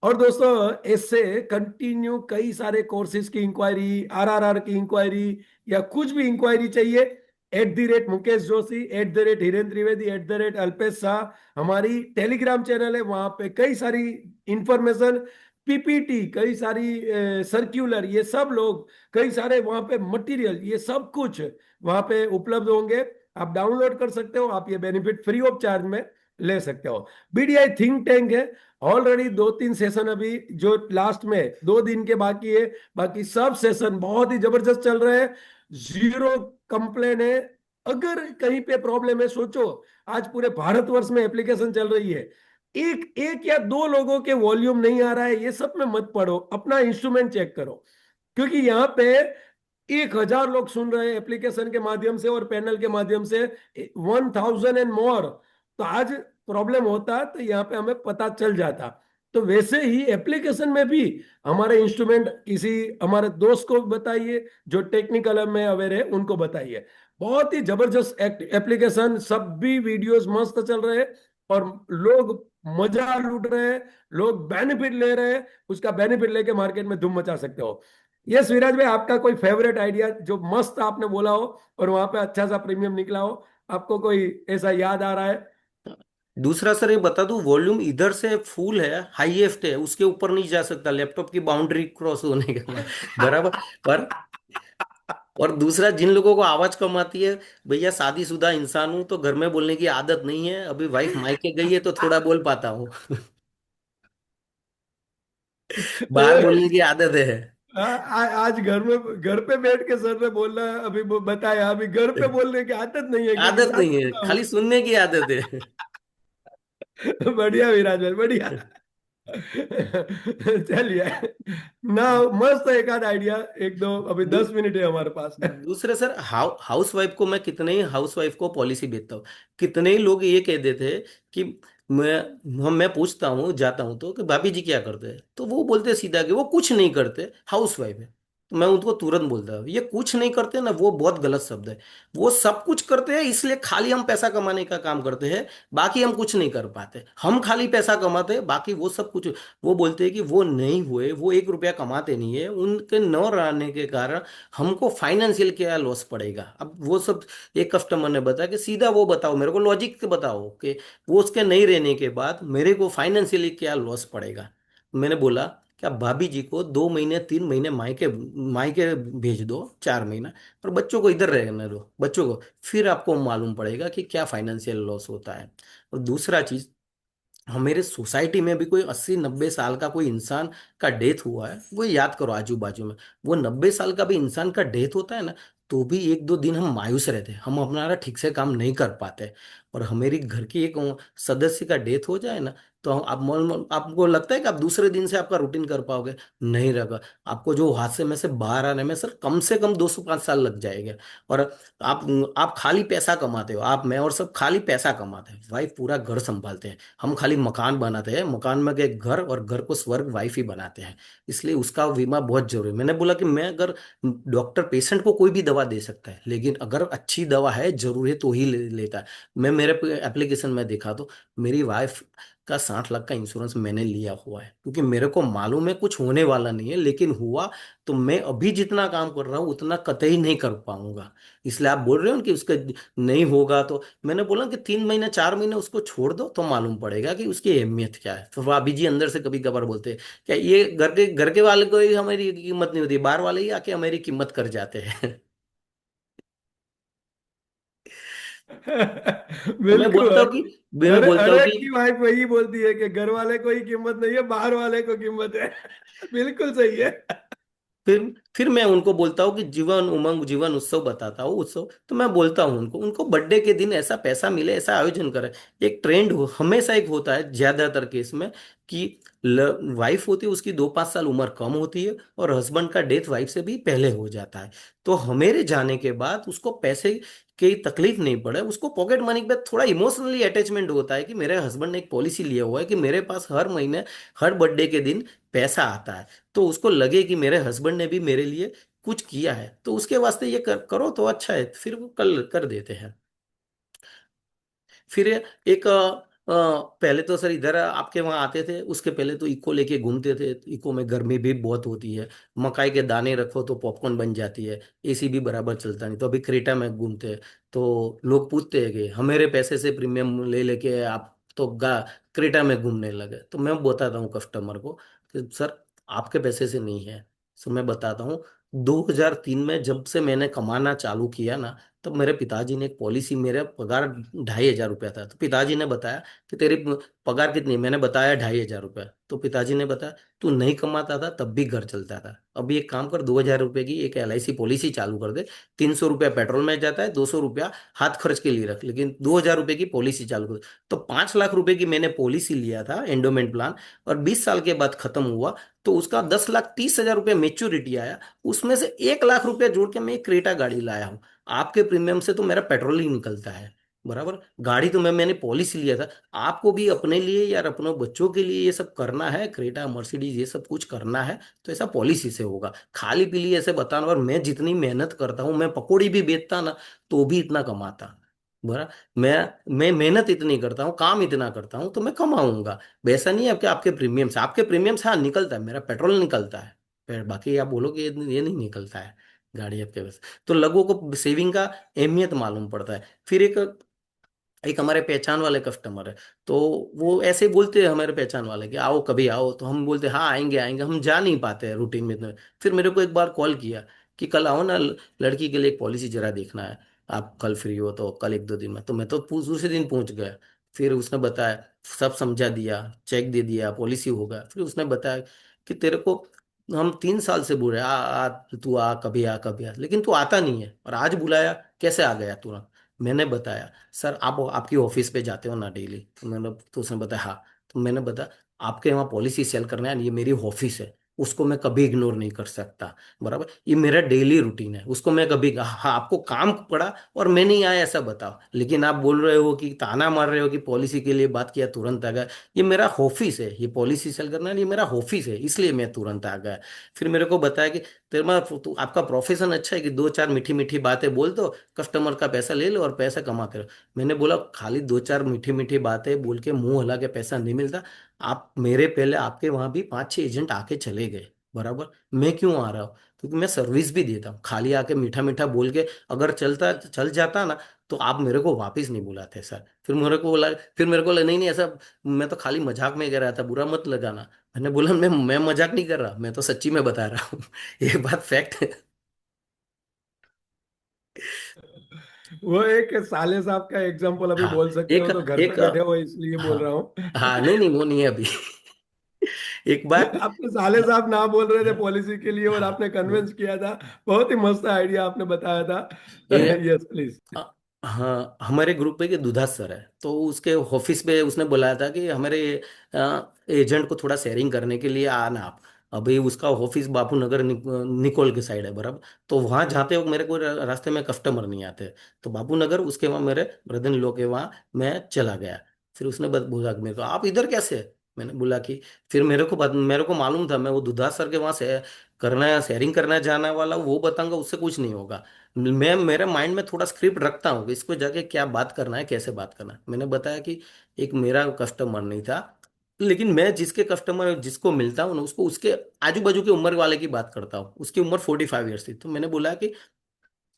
Speaker 1: और दोस्तों इससे कंटिन्यू कई सारे कोर्सेज की इंक्वायरी, आरआरआर की इंक्वायरी, या कुछ भी इंक्वायरी चाहिए, @मुकेश जोशी, @हिरेन त्रिवेदी, @अल्पेश शाह हमारी टेलीग्राम चैनल है। वहां पे कई सारी इंफॉर्मेशन, पीपीटी, कई सारी सर्क्यूलर, ये सब लोग, कई सारे वहां पे मटेरियल, ये सब कुछ वहां पे उपलब्ध होंगे। आप डाउनलोड कर सकते हो, आप ये बेनिफिट फ्री ऑफ चार्ज में ले सकते हो। बीडीआई थिंक टैंक है, ऑलरेडी 2-3 सेशन अभी जो लास्ट में 2 दिन के बाकी है, बाकी सब सेशन बहुत ही जबरदस्त चल रहे हैं। जीरो कंप्लेन है। अगर कहीं पे प्रॉब्लम है, सोचो आज पूरे भारतवर्ष में एप्लीकेशन चल रही है, एक एक या दो लोगों के वॉल्यूम नहीं आ रहा है, ये सब में मत पड़ो, अपना इंस्ट्रूमेंट चेक करो। क्योंकि यहाँ पे 1,000 लोग सुन रहे हैं एप्लीकेशन के माध्यम से और पैनल के माध्यम से, 1,000 एंड मोर। तो आज प्रॉब्लम होता तो यहाँ पे हमें पता चल जाता। तो वैसे ही एप्लीकेशन में भी हमारे इंस्ट्रूमेंट किसी हमारे दोस्त को बताइए, जो टेक्निकल में अवेयर है उनको बताइए। बहुत ही जबरदस्त एप्लीकेशन, सब भी वीडियोस मस्त चल रहे हैं, और लोग मजा लूट रहे हैं, लोग बेनिफिट ले रहे हैं। उसका बेनिफिट लेके मार्केट में धूम मचा सकते हो। यस विराज भाई, आपका कोई फेवरेट आइडिया जो मस्त आपने बोला हो और वहां पे अच्छा सा प्रीमियम निकला हो, आपको कोई ऐसा याद आ रहा है?
Speaker 2: दूसरा सर ये बता दूं, वॉल्यूम इधर से फुल है, हाईएस्ट है, उसके ऊपर नहीं जा सकता लैपटॉप की बाउंड्री क्रॉस होने के बाद। बराबर। पर और दूसरा, जिन लोगों को आवाज कम आती है, भैया शादीशुदा इंसान हूं तो घर में बोलने की आदत नहीं है, अभी वाइफ मायके गई है तो थोड़ा बोल पाता हूँ। बाहर बोलने की आदत है।
Speaker 1: आज घर पे बैठ के सर ने बोलना, अभी वो बताया, अभी घर पे बोलने की आदत नहीं है क्योंकि
Speaker 2: आदत नहीं है,
Speaker 1: शादीशुदा
Speaker 2: खाली
Speaker 1: हूँ।
Speaker 2: सुनने की आदत है।
Speaker 1: बढ़िया विराज भाई, बढ़िया। चलिए ना, मस्त है, एक आध आइडिया, एक दो, अभी
Speaker 2: दू,
Speaker 1: 10 मिनट है हमारे पास।
Speaker 2: दूसरे सर, हाउस वाइफ को मैं कितने ही हाउस वाइफ को पॉलिसी देता हूँ। कितने ही लोग ये कह देते हैं कि मैं पूछता हूँ, जाता हूँ तो, कि भाभी जी क्या करते हैं, तो वो बोलते हैं सीधा कि वो कुछ नहीं करते, हाउस वाइफ है। तो मैं उनको तुरंत बोलता हूँ, ये कुछ नहीं करते ना, वो बहुत गलत शब्द है। वो सब कुछ करते हैं, इसलिए खाली हम पैसा कमाने का काम करते हैं, बाकी हम कुछ नहीं कर पाते। हम खाली पैसा कमाते हैं, बाकी वो सब कुछ। वो बोलते हैं कि वो नहीं हुए, वो 1 रुपया कमाते नहीं है, उनके न रहने के कारण हमको फाइनेंशियल क्या लॉस पड़ेगा। अब वो सब एक कस्टमर ने बताया कि सीधा वो बताओ मेरे को, लॉजिक बताओ कि वो उसके नहीं रहने के बाद मेरे को फाइनेंशियली क्या लॉस पड़ेगा। मैंने बोला क्या, भाभी जी को 2 महीने 3 महीने मायके मायके भेज दो, 4 महीना, और बच्चों को इधर रहने दो, बच्चों को, फिर आपको मालूम पड़ेगा कि क्या फाइनेंशियल लॉस होता है। और दूसरा चीज, हमारे सोसाइटी में भी कोई 80-90 साल का कोई इंसान का डेथ हुआ है, वो याद करो आजू बाजू में, वो 90 साल का भी इंसान का डेथ होता है ना, तो भी 1-2 दिन हम मायूस रहते हैं, हम अपना ठीक से काम नहीं कर पाते। और हमारी घर की एक सदस्य का डेथ हो जाए ना, तो आपको लगता है कि आप दूसरे दिन से आपका रूटीन कर पाओगे? नहीं रहेगा। आपको जो हादसे में से बाहर आने में सर कम से कम 205 साल लग जाएंगे। और आप आप खाली पैसा कमाते हो, आप मैं और सब खाली पैसा कमाते हैं, वाइफ पूरा घर संभालते हैं। हम खाली मकान बनाते हैं, मकान में के घर, और घर को स्वर्ग वाइफ ही बनाते हैं। इसलिए उसका बीमा बहुत जरूरी है। मैंने बोला कि मैं अगर, डॉक्टर पेशेंट को कोई भी दवा दे सकता है, लेकिन अगर अच्छी दवा है जरूर है तो ही लेता है। मैं मेरे एप्लीकेशन में देखा तो मेरी वाइफ का 60 लाख का इंश्योरेंस मैंने लिया हुआ है, क्योंकि मेरे को मालूम है कुछ होने वाला नहीं है, लेकिन हुआ तो मैं अभी जितना काम कर रहा हूँ उतना कतई नहीं कर पाऊंगा। इसलिए आप बोल रहे हो कि उसका नहीं होगा, तो मैंने बोला कि 3 महीने 4 महीने उसको छोड़ दो तो मालूम पड़ेगा कि उसकी अहमियत क्या है। तो भाभी जी अंदर से कभी कभार बोलते हैं क्या ये घर के वाले को ही हमारी कीमत नहीं होती, बाहर वाले ही आके हमारी कीमत कर जाते हैं। तो मैं बोलता
Speaker 1: बिल्कुल।
Speaker 2: हूँ कि मैं
Speaker 1: अरे
Speaker 2: बोलता हूँ
Speaker 1: अरे
Speaker 2: कि
Speaker 1: की वाइफ वही बोलती है कि घर वाले को ही कीमत नहीं है, बाहर वाले को कीमत है। बिल्कुल सही है।
Speaker 2: फिर फिर मैं उनको बोलता हूँ कि जीवन उमंग जीवन उत्सव बताता हूँ, उत्सव तो मैं बोलता हूँ उनको, बर्थडे के दिन ऐसा पैसा मिले, ऐसा आयोजन करें। एक ट्रेंड हमेशा एक होता है ज्यादातर केस में कि वाइफ होती है उसकी 2-5 साल उम्र कम होती है, और हस्बैंड का डेथ वाइफ से भी पहले हो जाता है। तो हमेरे जाने के बाद उसको पैसे की तकलीफ नहीं पड़े, उसको पॉकेट मनी पे थोड़ा इमोशनली अटैचमेंट होता है कि मेरे हस्बैंड ने एक पॉलिसी लिया हुआ है कि मेरे पास हर महीने हर बर्थडे के दिन पैसा आता है। तो उसको लगे कि मेरे हस्बैंड ने भी मेरे लिए कुछ किया है, तो उसके वास्ते ये करो तो अच्छा है, फिर वो कल कर देते हैं। फिर एक पहले तो सर इधर आपके वहां आते थे, उसके पहले तो इको लेके घूमते थे। इको में गर्मी भी बहुत होती है, मकाई के दाने रखो तो पॉपकॉर्न बन जाती है, एसी भी बराबर चलता नहीं। तो अभी क्रेटा में घूमते हैं, तो लोग पूछते हैं कि हमारे पैसे से प्रीमियम ले लेके आप तो क्रेटा में घूमने लगे। तो मैं बताता हूँ कस्टमर को कि सर आपके पैसे से नहीं है। सो मैं बताता हूँ, 2003 में जब से मैंने कमाना चालू किया ना, तब मेरे पिताजी ने एक पॉलिसी, मेरा पगार 2,500 रुपया था, तो पिताजी ने बताया कि तेरी पगार कितनी है? मैंने बताया 2,500 रुपया। तो पिताजी ने बताया तू नहीं कमाता था तब भी घर चलता था, अभी एक काम कर, 2,000 रुपये की एक LIC पॉलिसी चालू कर दे। 300 रुपया पेट्रोल में जाता है, 200 रुपया हाथ खर्च के लिए रख, लेकिन 2,000 रुपये की पॉलिसी चालू कर दे। तो 5 लाख रुपए की मैंने पॉलिसी लिया था एंडोमेंट प्लान, और 20 साल के बाद खत्म हुआ। तो उसका 10,30,000 रुपये मेच्योरिटी आया, उसमें से 1 लाख रुपया जोड़ के मैं एक क्रेटा गाड़ी लाया हूँ। आपके प्रीमियम से तो मेरा पेट्रोल ही निकलता है, बराबर। गाड़ी तो मैंने पॉलिसी लिया था। आपको भी अपने लिए या अपने बच्चों के लिए ये सब करना है, क्रेटा मर्सिडीज ये सब कुछ करना है, तो ऐसा पॉलिसी से होगा। खाली पीली ऐसे बताना, और मैं जितनी मेहनत करता हूँ, मैं पकौड़ी भी बेचता ना तो भी इतना कमाता, बरा। मैं मेहनत इतनी करता हूँ, काम इतना करता हूँ, तो मैं कमाऊंगा। वैसा नहीं है कि आपके प्रीमियम से हाँ निकलता है, मेरा पेट्रोल निकलता है, फिर बाकी आप बोलोगे ये नहीं निकलता है गाड़ी आपके पास। तो लोगों को सेविंग का अहमियत मालूम पड़ता है। फिर एक एक हमारे पहचान वाले कस्टमर है, तो वो ऐसे ही बोलते हैं हमारे पहचान वाले कि आओ कभी आओ, तो हम बोलते हैं हाँ आएंगे आएंगे, हम जा नहीं पाते हैं रूटीन में इतने। फिर मेरे को एक बार कॉल किया कि कल आओ ना, लड़की के लिए एक पॉलिसी जरा देखना है, आप कल फ्री हो तो कल 1-2 दिन में। तो मैं तो दूसरे दिन पहुंच गया। फिर उसने बताया, सब समझा दिया, चेक दे दिया, पॉलिसी हो गया। फिर उसने बताया कि तेरे को हम 3 साल से बोल रहे हैं, तू आ कभी आ कभी आ, लेकिन तू आता नहीं है, और आज बुलाया कैसे आ गया तुरंत। मैंने बताया सर आप आपकी ऑफिस पे जाते हो ना डेली? तो उसने बताया हाँ। तो मैंने बताया आपके वहाँ पॉलिसी सेल करना है, ये मेरी ऑफिस है, उसको मैं कभी इग्नोर नहीं कर सकता, बराबर। ये मेरा डेली रूटीन है, उसको मैं कभी, हाँ आपको काम पड़ा और मैं नहीं आया ऐसा बताओ, लेकिन आप बोल रहे हो कि ताना मार रहे हो कि पॉलिसी के लिए बात किया तुरंत आ गया। ये मेरा ऑफिस है, ये पॉलिसी सेल करना है, ये मेरा ऑफिस है, इसलिए मैं तुरंत आ गया। फिर मेरे को बताया कि तेरा आपका प्रोफेशन अच्छा है कि दो चार मीठी मीठी बातें बोल दो, कस्टमर का पैसा ले लो और पैसा कमाते रहो। मैंने बोला खाली दो चार मीठी मीठी बातें बोल के मुंह हिला के पैसा नहीं मिलता। आप मेरे पहले आपके वहां भी 5-6 एजेंट आके चले गए, बराबर। मैं क्यों आ रहा हूँ? क्योंकि मैं सर्विस भी देता हूँ। खाली आके मीठा मीठा बोल के अगर चल जाता ना, तो आप मेरे को वापस नहीं बुलाते सर। फिर मेरे को लगा नहीं नहीं ऐसा, मैं तो खाली मजाक में कह रहा था, बुरा मत लगाना। मैंने बोला मैं मजाक नहीं कर रहा, मैं तो सच्ची में बता रहा हूँ। ये बात फैक्ट है।
Speaker 1: वो एक साले साहब का एग्जांपल अभी
Speaker 2: हाँ,
Speaker 1: बोल सकते
Speaker 2: एक
Speaker 1: हो तो घर पे
Speaker 2: एक
Speaker 1: बैठे हो इसलिए बोल रहा
Speaker 2: हाँ
Speaker 1: हूँ।
Speaker 2: हाँ, नहीं नहीं वो नहीं है अभी। एक बार,
Speaker 1: आपके साले साहब ना बोल रहे थे
Speaker 2: हाँ
Speaker 1: पॉलिसी के लिए और
Speaker 2: हाँ,
Speaker 1: आपने कन्विंस किया था। बहुत ही मस्त आइडिया आपने बताया था।
Speaker 2: ये
Speaker 1: यस प्लीज।
Speaker 2: हाँ, हमारे ग्रुप में के दुधास सर है, तो उसके ऑफिस पे उसने बुलाया था कि हमारे एजेंट को थोड़ा शेयरिंग करने के लिए आना आप। अभी उसका ऑफिस बापू नगर निकोल के साइड है बराबर। तो वहां जाते वक्त मेरे को रास्ते में कस्टमर नहीं आते, तो बापू नगर उसके वहाँ मेरे ब्रदर इन लॉ के वहाँ मैं चला गया। फिर उसने बोला कि मेरे को आप इधर कैसे। मैंने बोला कि फिर मेरे को मालूम था मैं वो दुधास सर के वहाँ से करना शेयरिंग करना जाने वाला हूँ, वो बताऊंगा उससे कुछ नहीं होगा। मैं मेरे माइंड में थोड़ा स्क्रिप्ट रखता हूँ कि इसको जाके क्या बात करना है कैसे बात करना है। मैंने बताया कि एक मेरा कस्टमर नहीं था, लेकिन मैं जिसके कस्टमर जिसको मिलता हूँ ना उसको उसके आजू बाजू की उम्र वाले की बात करता हूँ। उसकी उम्र 45 ईयर्स थी, तो मैंने बोला कि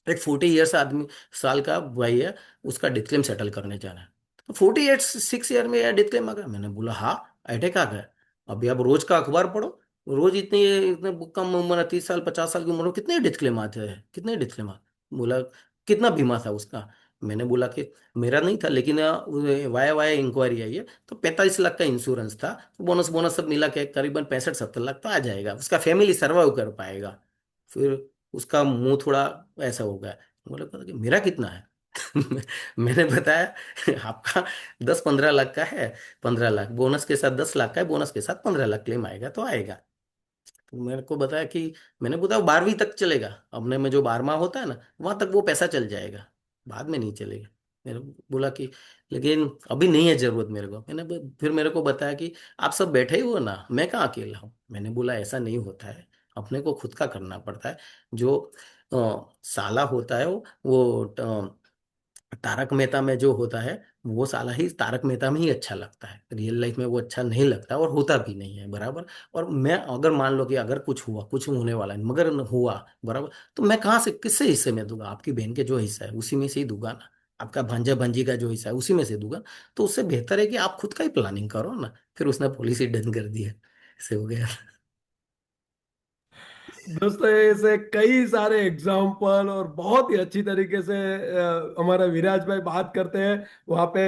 Speaker 2: एक 40 ईयर्स आदमी साल का भाई है, उसका डेथ क्लेम सेटल करने जाना है। तो 46 ईयर में यार डेथ क्लेम आ गया। मैंने बोला हाँ, अटैक आ गया। अभी आप रोज का अखबार पढ़ो, रोज इतनी इतने कम उम्र 30 साल 50 साल की उम्र में कितने डेथ क्लेम आते हैं, कितने डेथ क्लेम आते। बोला कितना बीमा था उसका। मैंने बोला कि मेरा नहीं था, लेकिन वाया वाया इंक्वायरी आई है तो 45 लाख का इंश्योरेंस था, तो बोनस बोनस सब मिला के करीबन 65-70 लाख तो आ जाएगा, उसका फैमिली सर्वाइव कर पाएगा। फिर उसका मुंह थोड़ा ऐसा हो गया। बोले पता कि मेरा कितना है। मैंने बताया आपका 10-15 लाख का है, 15 लाख बोनस के साथ 10 लाख का है, बोनस के साथ 15 लाख क्लेम आएगा तो आएगा। तो मेरे को बताया कि मैंने बताया 12वीं तक चलेगा, अपने में जो 12वां होता है ना वहां तक वो पैसा चल जाएगा, बाद में नहीं चलेगा। मेरे बोला कि लेकिन अभी नहीं है जरूरत मेरे को। फिर मेरे को बताया कि आप सब बैठे ही हो ना, मैं कहाँ अकेला हूँ। मैंने बोला ऐसा नहीं होता है, अपने को खुद का करना पड़ता है। जो साला होता है वो तारक मेहता में जो होता है वो साला ही तारक मेहता में ही अच्छा लगता है, रियल लाइफ में वो अच्छा नहीं लगता और होता भी नहीं है बराबर। और मैं अगर मान लो कि अगर कुछ हुआ, कुछ होने वाला है मगर हुआ बराबर, तो मैं कहाँ से किससे हिस्से में दूंगा, आपकी बहन के जो हिस्सा है उसी में से ही दूंगा ना, आपका भांजा भांजी का जो हिस्सा है उसी में से दूंगा। तो उससे बेहतर है कि आप खुद का ही प्लानिंग करो ना। फिर उसने पॉलिसी डन कर दी है, ऐसे हो गया।
Speaker 1: दोस्तों ऐसे कई सारे एग्जाम्पल और बहुत ही अच्छी तरीके से हमारा विराज भाई बात करते हैं वहां पे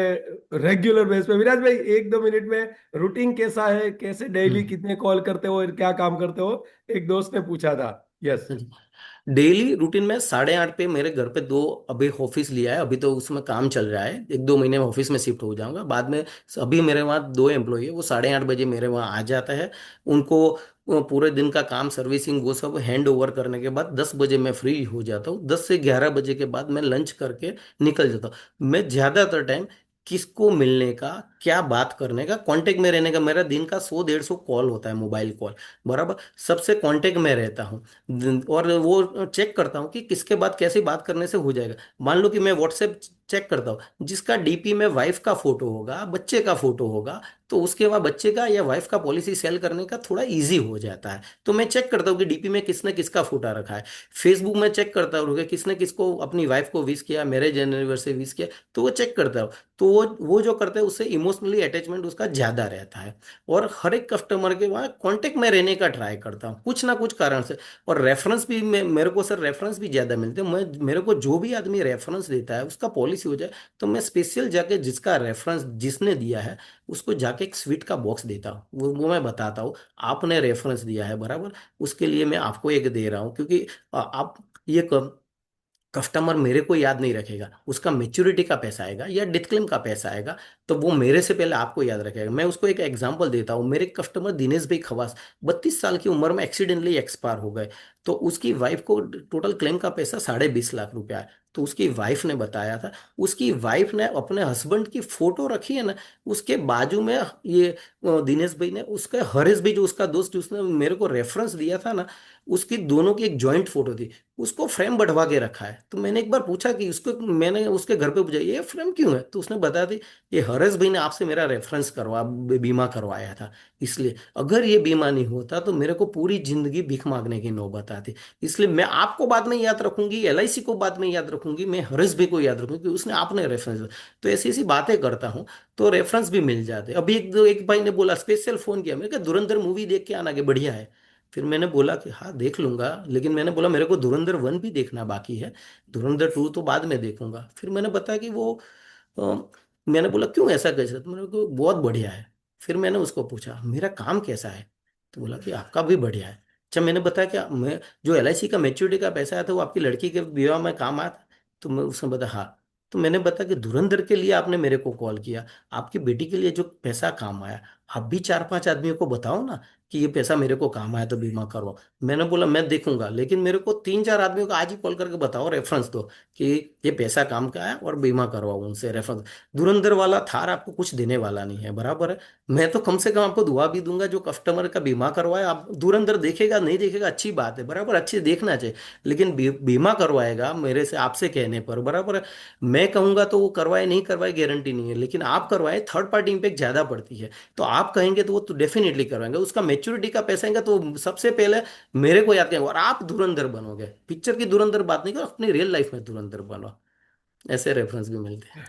Speaker 1: रेगुलर बेस पे। विराज भाई 1-2 मिनट में रूटीन कैसा है, कैसे डेली
Speaker 2: हम्म।
Speaker 1: कितने कॉल करते हो और क्या काम करते हो, एक दोस्त ने पूछा था। यस।
Speaker 2: डेली रूटीन में 8:30 पे मेरे घर पे दो अभी ऑफिस लिया है, अभी तो उसमें काम चल रहा है, 1-2 महीने में ऑफिस में शिफ्ट हो जाऊंगा बाद में। अभी मेरे वहाँ 2 एम्प्लॉई है, वो 8:30 बजे मेरे वहाँ आ जाता है। उनको पूरे दिन का काम सर्विसिंग वो सब हैंड ओवर करने के बाद 10 बजे मैं फ्री हो जाता हूँ। 10 से 11 बजे के बाद मैं लंच करके निकल जाता हूँ। मैं ज्यादातर टाइम किसको मिलने का, क्या बात करने का, कांटेक्ट में रहने का, मेरा दिन का 100-150 कॉल होता है, मोबाइल कॉल बराबर। सबसे कांटेक्ट में रहता हूँ और वो चेक करता हूँ कि किसके बाद कैसे बात करने से हो जाएगा। मान लो कि मैं व्हाट्सएप चेक करता हूँ, जिसका डीपी में वाइफ का फोटो होगा, बच्चे का फोटो होगा, तो उसके बाद बच्चे का या वाइफ का पॉलिसी सेल करने का थोड़ा इजी हो जाता है। तो मैं चेक करता हूँ कि डीपी में किसने किसका फोटो रखा है। फेसबुक में चेक करता हूँ कि किसने किसको अपनी वाइफ को विश किया, मैरिज एनिवर्सरी विश किया, तो वो चेक करता हूँ। तो वो जो करता है उससे इमोशनली अटैचमेंट उसका ज्यादा रहता है। और हर एक कस्टमर के वहाँ कांटेक्ट में रहने का ट्राई करता हूँ कुछ ना कुछ कारण से। और रेफरेंस भी मेरे को सर रेफरेंस भी ज़्यादा मिलते हैं। मैं मेरे को जो भी आदमी रेफरेंस देता है उसका पॉलिसी हो जाए, तो मैं स्पेशल जाके जिसका रेफरेंस जिसने दिया है उसको जाके एक स्वीट का बॉक्स देता हूँ। वो मैं बताता हूँ आपने रेफरेंस दिया है बराबर, उसके लिए मैं आपको एक दे रहा हूँ, क्योंकि आप ये कस्टमर मेरे को याद नहीं रखेगा, उसका मेच्योरिटी का पैसा आएगा या डिथ क्लेम का पैसा आएगा, तो वो मेरे से पहले आपको याद रखेगा। मैं उसको एक एग्जांपल देता हूँ, मेरे कस्टमर दिनेश भाई खवास 32 साल की उम्र में एक्सीडेंटली एक्सपायर हो गए। तो उसकी वाइफ को टोटल क्लेम का पैसा 20.5 लाख रुपया है। तो उसकी वाइफ ने बताया था, उसकी वाइफ ने अपने हस्बैंड की फोटो रखी है ना, उसके बाजू में ये दिनेश भाई ने उसके हरीश भाई जो उसका दोस्त जिसने मेरे को रेफरेंस दिया था ना, उसकी दोनों की एक जॉइंट फोटो थी, उसको फ्रेम बढ़वा के रखा है। तो मैंने एक बार पूछा कि उसको, मैंने उसके घर पे पूछा ये फ्रेम क्यों है, तो उसने बताया थी ये हरेश भाई ने आपसे मेरा रेफरेंस बीमा करवाया था, इसलिए अगर ये बीमा नहीं होता तो मेरे को पूरी जिंदगी भीख मांगने की नौबत आती। इसलिए मैं आपको बाद में याद रखूंगी, एलआईसी को बाद में याद रखूंगी, मैं हरेश भाई को याद रखूंगी कि उसने आपने रेफरेंस। तो ऐसी ऐसी बातें करता हूँ, तो रेफरेंस भी मिल जाते। अभी एक भाई ने बोला स्पेशल फोन किया, मैंने कहा धुरंधर मूवी देख के आना कि बढ़िया है। फिर मैंने बोला कि हाँ देख लूंगा, लेकिन मैंने बोला मेरे को धुरंधर 1 भी देखना बाकी है, धुरंधर 2 तो बाद में देखूंगा। फिर मैंने बताया कि वो अ, मैंने बोला क्यों ऐसा कैसे, तो मेरे को बहुत बढ़िया है। फिर मैंने उसको पूछा मेरा काम कैसा है, तो बोला कि आपका भी बढ़िया है। अच्छा मैंने बताया कि मैं जो एलआईसी का मैच्योरिटी का पैसा आया था वो आपकी लड़की के विवाह में काम आया था, तो मैं उसने बताया हाँ। तो मैंने बताया कि धुरंधर के लिए आपने मेरे को कॉल किया, आपकी बेटी के लिए जो पैसा काम आया, आप भी 4-5 आदमियों को बताओ ना कि ये पैसा मेरे को काम आया तो बीमा करवाओ। मैंने बोला मैं देखूंगा, लेकिन मेरे को 3-4 आदमियों को आज ही कॉल करके बताओ, रेफरेंस दो कि ये पैसा काम का है और बीमा करवाओ उनसे रेफरेंस। धुरंधर वाला थार आपको कुछ देने वाला नहीं है, बराबर है। मैं तो कम से कम आपको दुआ भी दूंगा, जो कस्टमर का बीमा करवाए, आप धुरंधर देखेगा नहीं देखेगा अच्छी बात है, बराबर, अच्छे देखना चाहिए। लेकिन बीमा करवाएगा मेरे से, आपसे कहने पर, बराबर है। मैं कहूंगा तो वो करवाए नहीं करवाए गारंटी नहीं है, लेकिन आप करवाए थर्ड पार्टी इम्पैक्ट ज्यादा पड़ती है। तो आप कहेंगे तो वो तो डेफिनेटली करवाएंगे, उसका मेच्योरिटी का पैसा आएगा तो सबसे पहले मेरे को याद करेंगे, और आप धुरंधर बनोगे। पिक्चर की धुरंधर बात नहीं करो, अपनी रियल लाइफ में धुरंधर बनो। ऐसे रेफरेंस भी मिलते हैं।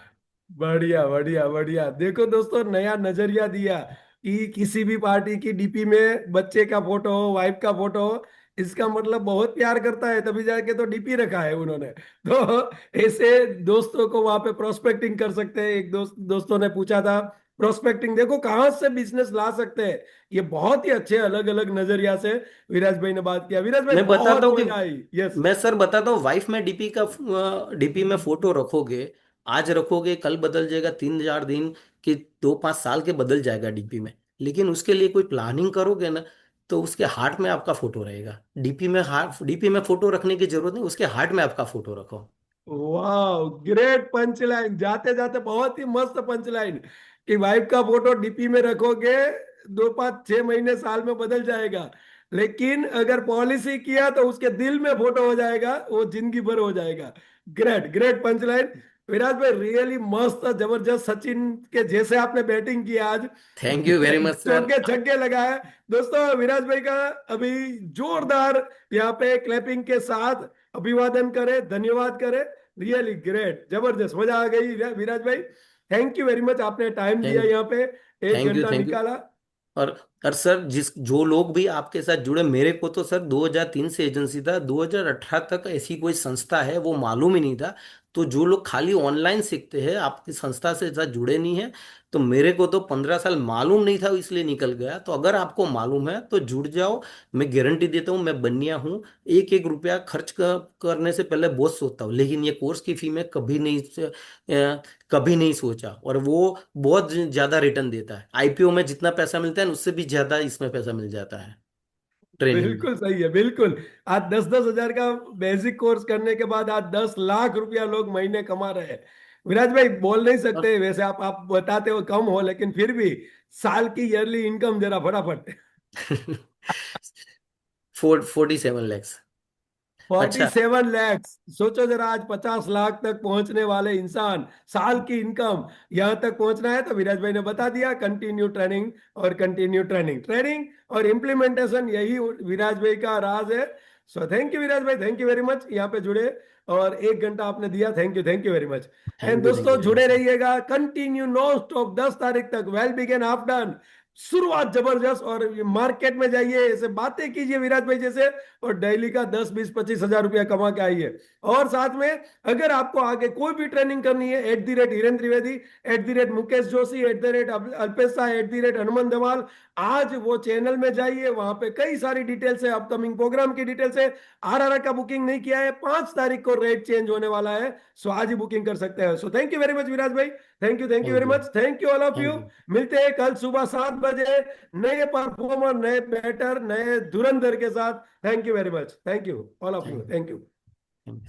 Speaker 1: बढ़िया बढ़िया बढ़िया। देखो दोस्तों, नया नजरिया दिया कि किसी भी पार्टी की डीपी में बच्चे का फोटो हो, वाइफ का फोटो हो, इसका मतलब बहुत प्यार करता है, तभी जाके तो डीपी रखा है उन्होंने। तो ऐसे दोस्तों को वहां पे प्रोस्पेक्टिंग कर सकते हैं। एक दोस्तों ने पूछा था, प्रोस्पेक्टिंग देखो कहाँ से बिजनेस ला सकते हैं। ये बहुत ही अच्छे अलग अलग नजरिया से विराज भाई ने बात किया। विराज भाई
Speaker 2: मैं बताता
Speaker 1: बहुत
Speaker 2: हूँ कि
Speaker 1: मजा आई। यस।
Speaker 2: मैं सर बताता हूँ, वाइफ में डीपी का, डीपी में फोटो रखोगे, आज रखोगे कल बदल जाएगा, 3-4 दिन कि 2-5 साल के बदल जाएगा डीपी में। लेकिन उसके लिए कोई प्लानिंग करोगे ना, तो उसके हार्ट में आपका फोटो रहेगा। डीपी में हार्ट, डीपी में फोटो रखने की जरूरत नहीं, उसके हार्ट में आपका फोटो रखो।
Speaker 1: वाह, ग्रेट पंच लाइन, जाते जाते बहुत ही मस्त पंच लाइन कि वाइफ का फोटो डीपी में रखोगे, 2-5-6 महीने साल में बदल जाएगा। लेकिन अगर पॉलिसी किया तो उसके दिल में फोटो हो जाएगा, वो जिंदगी भर हो जाएगा। Great great punch line. Viraj भाई रियली मस्त, जबरदस्त, सचिन के जैसे आपने बैटिंग की आज।
Speaker 2: Thank you very much sir.
Speaker 1: चौके छक्के लगाए। दोस्तों विराज भाई का अभी जोरदार यहाँ पे क्लैपिंग के साथ अभिवादन करें, धन्यवाद करें। रियली ग्रेट, जबरदस्त, मजा आ गई विराज भाई। थैंक यू वेरी मच, आपने टाइम दिया
Speaker 2: थैंक
Speaker 1: यहाँ पे, एक
Speaker 2: थैंक यू
Speaker 1: घंटा
Speaker 2: थैंक यू।
Speaker 1: निकाला।
Speaker 2: और और सर, जिस जो लोग भी आपके साथ जुड़े, मेरे को तो सर 2003 से एजेंसी था, 2018 तक ऐसी कोई संस्था है वो मालूम ही नहीं था। तो जो लोग खाली ऑनलाइन सीखते हैं, आपकी संस्था से साथ जुड़े नहीं है, तो मेरे को तो 15 साल मालूम नहीं था, इसलिए निकल गया। तो अगर आपको मालूम है तो जुड़ जाओ। मैं गारंटी देता हूँ, मैं बनिया हूँ। एक एक रुपया खर्च करने से पहले बहुत सोचता हूँ, लेकिन ये कोर्स की फी में कभी नहीं सोचा। और वो बहुत ज्यादा रिटर्न देता है, आईपीओ में जितना पैसा मिलता है ना, उससे भी ज्यादा इसमें पैसा मिल जाता है ट्रेनिंग में।
Speaker 1: बिल्कुल सही है, बिल्कुल। आज 10-10 हजार का बेसिक कोर्स करने के बाद आज 10 लाख रुपया लोग महीने कमा रहे हैं। विराज भाई बोल नहीं
Speaker 2: और
Speaker 1: सकते वैसे, आप बताते हो कम हो, लेकिन फिर भी साल की ईयरली इनकम जरा फटाफट।
Speaker 2: 47 लैक्स।
Speaker 1: फोर्टी
Speaker 2: अच्छा।
Speaker 1: सेवन लैक्स सोचो जरा, आज 50 लाख तक पहुंचने वाले इंसान, साल की इनकम यहां तक पहुंचना है तो विराज भाई ने बता दिया, कंटिन्यू ट्रेनिंग और कंटिन्यू ट्रेनिंग, ट्रेनिंग और इम्प्लीमेंटेशन, यही विराज भाई का राज है। सो थैंक यू विराज भाई, थैंक यू वेरी मच, यहाँ पे जुड़े और 1 घंटा आपने दिया। Thank you very much. And
Speaker 2: thank
Speaker 1: दोस्तों
Speaker 2: यू वेरी
Speaker 1: जुड़े
Speaker 2: मच सर।
Speaker 1: रहिएगा, कंटिन्यू नॉन स्टॉप 10 तारीख तक, वेल बिगेन हाफ डन, शुरुआत जबरदस्त। और ये मार्केट में जाइए, ऐसे बातें कीजिए विराज भाई जैसे, और डेली का 10-20-25 हजार रुपया कमा के आइए। और साथ में अगर आपको आगे कोई भी ट्रेनिंग करनी है, @हिरेन त्रिवेदी, @मुकेश जोशी, @अल्पेश शाह, @हनुमान धमाल, आज वो चैनल में जाइए, वहां पे कई सारी डिटेल्स है, अपकमिंग प्रोग्राम की डिटेल्स है। आरआरआर का बुकिंग नहीं किया है, 5 तारीख को रेट चेंज होने वाला है, सो आज ही बुकिंग कर सकते हैं। So thank you very much Viraj भाई, thank you
Speaker 2: thank
Speaker 1: very
Speaker 2: you.
Speaker 1: Much, thank you all of you.
Speaker 2: Thank you.
Speaker 1: मिलते हैं कल सुबह 7 बजे नए परफॉर्मर, नए बैटर, नए धुरंधर के साथ। Thank you very much, thank you all of you,
Speaker 2: thank
Speaker 1: thank you.
Speaker 2: You.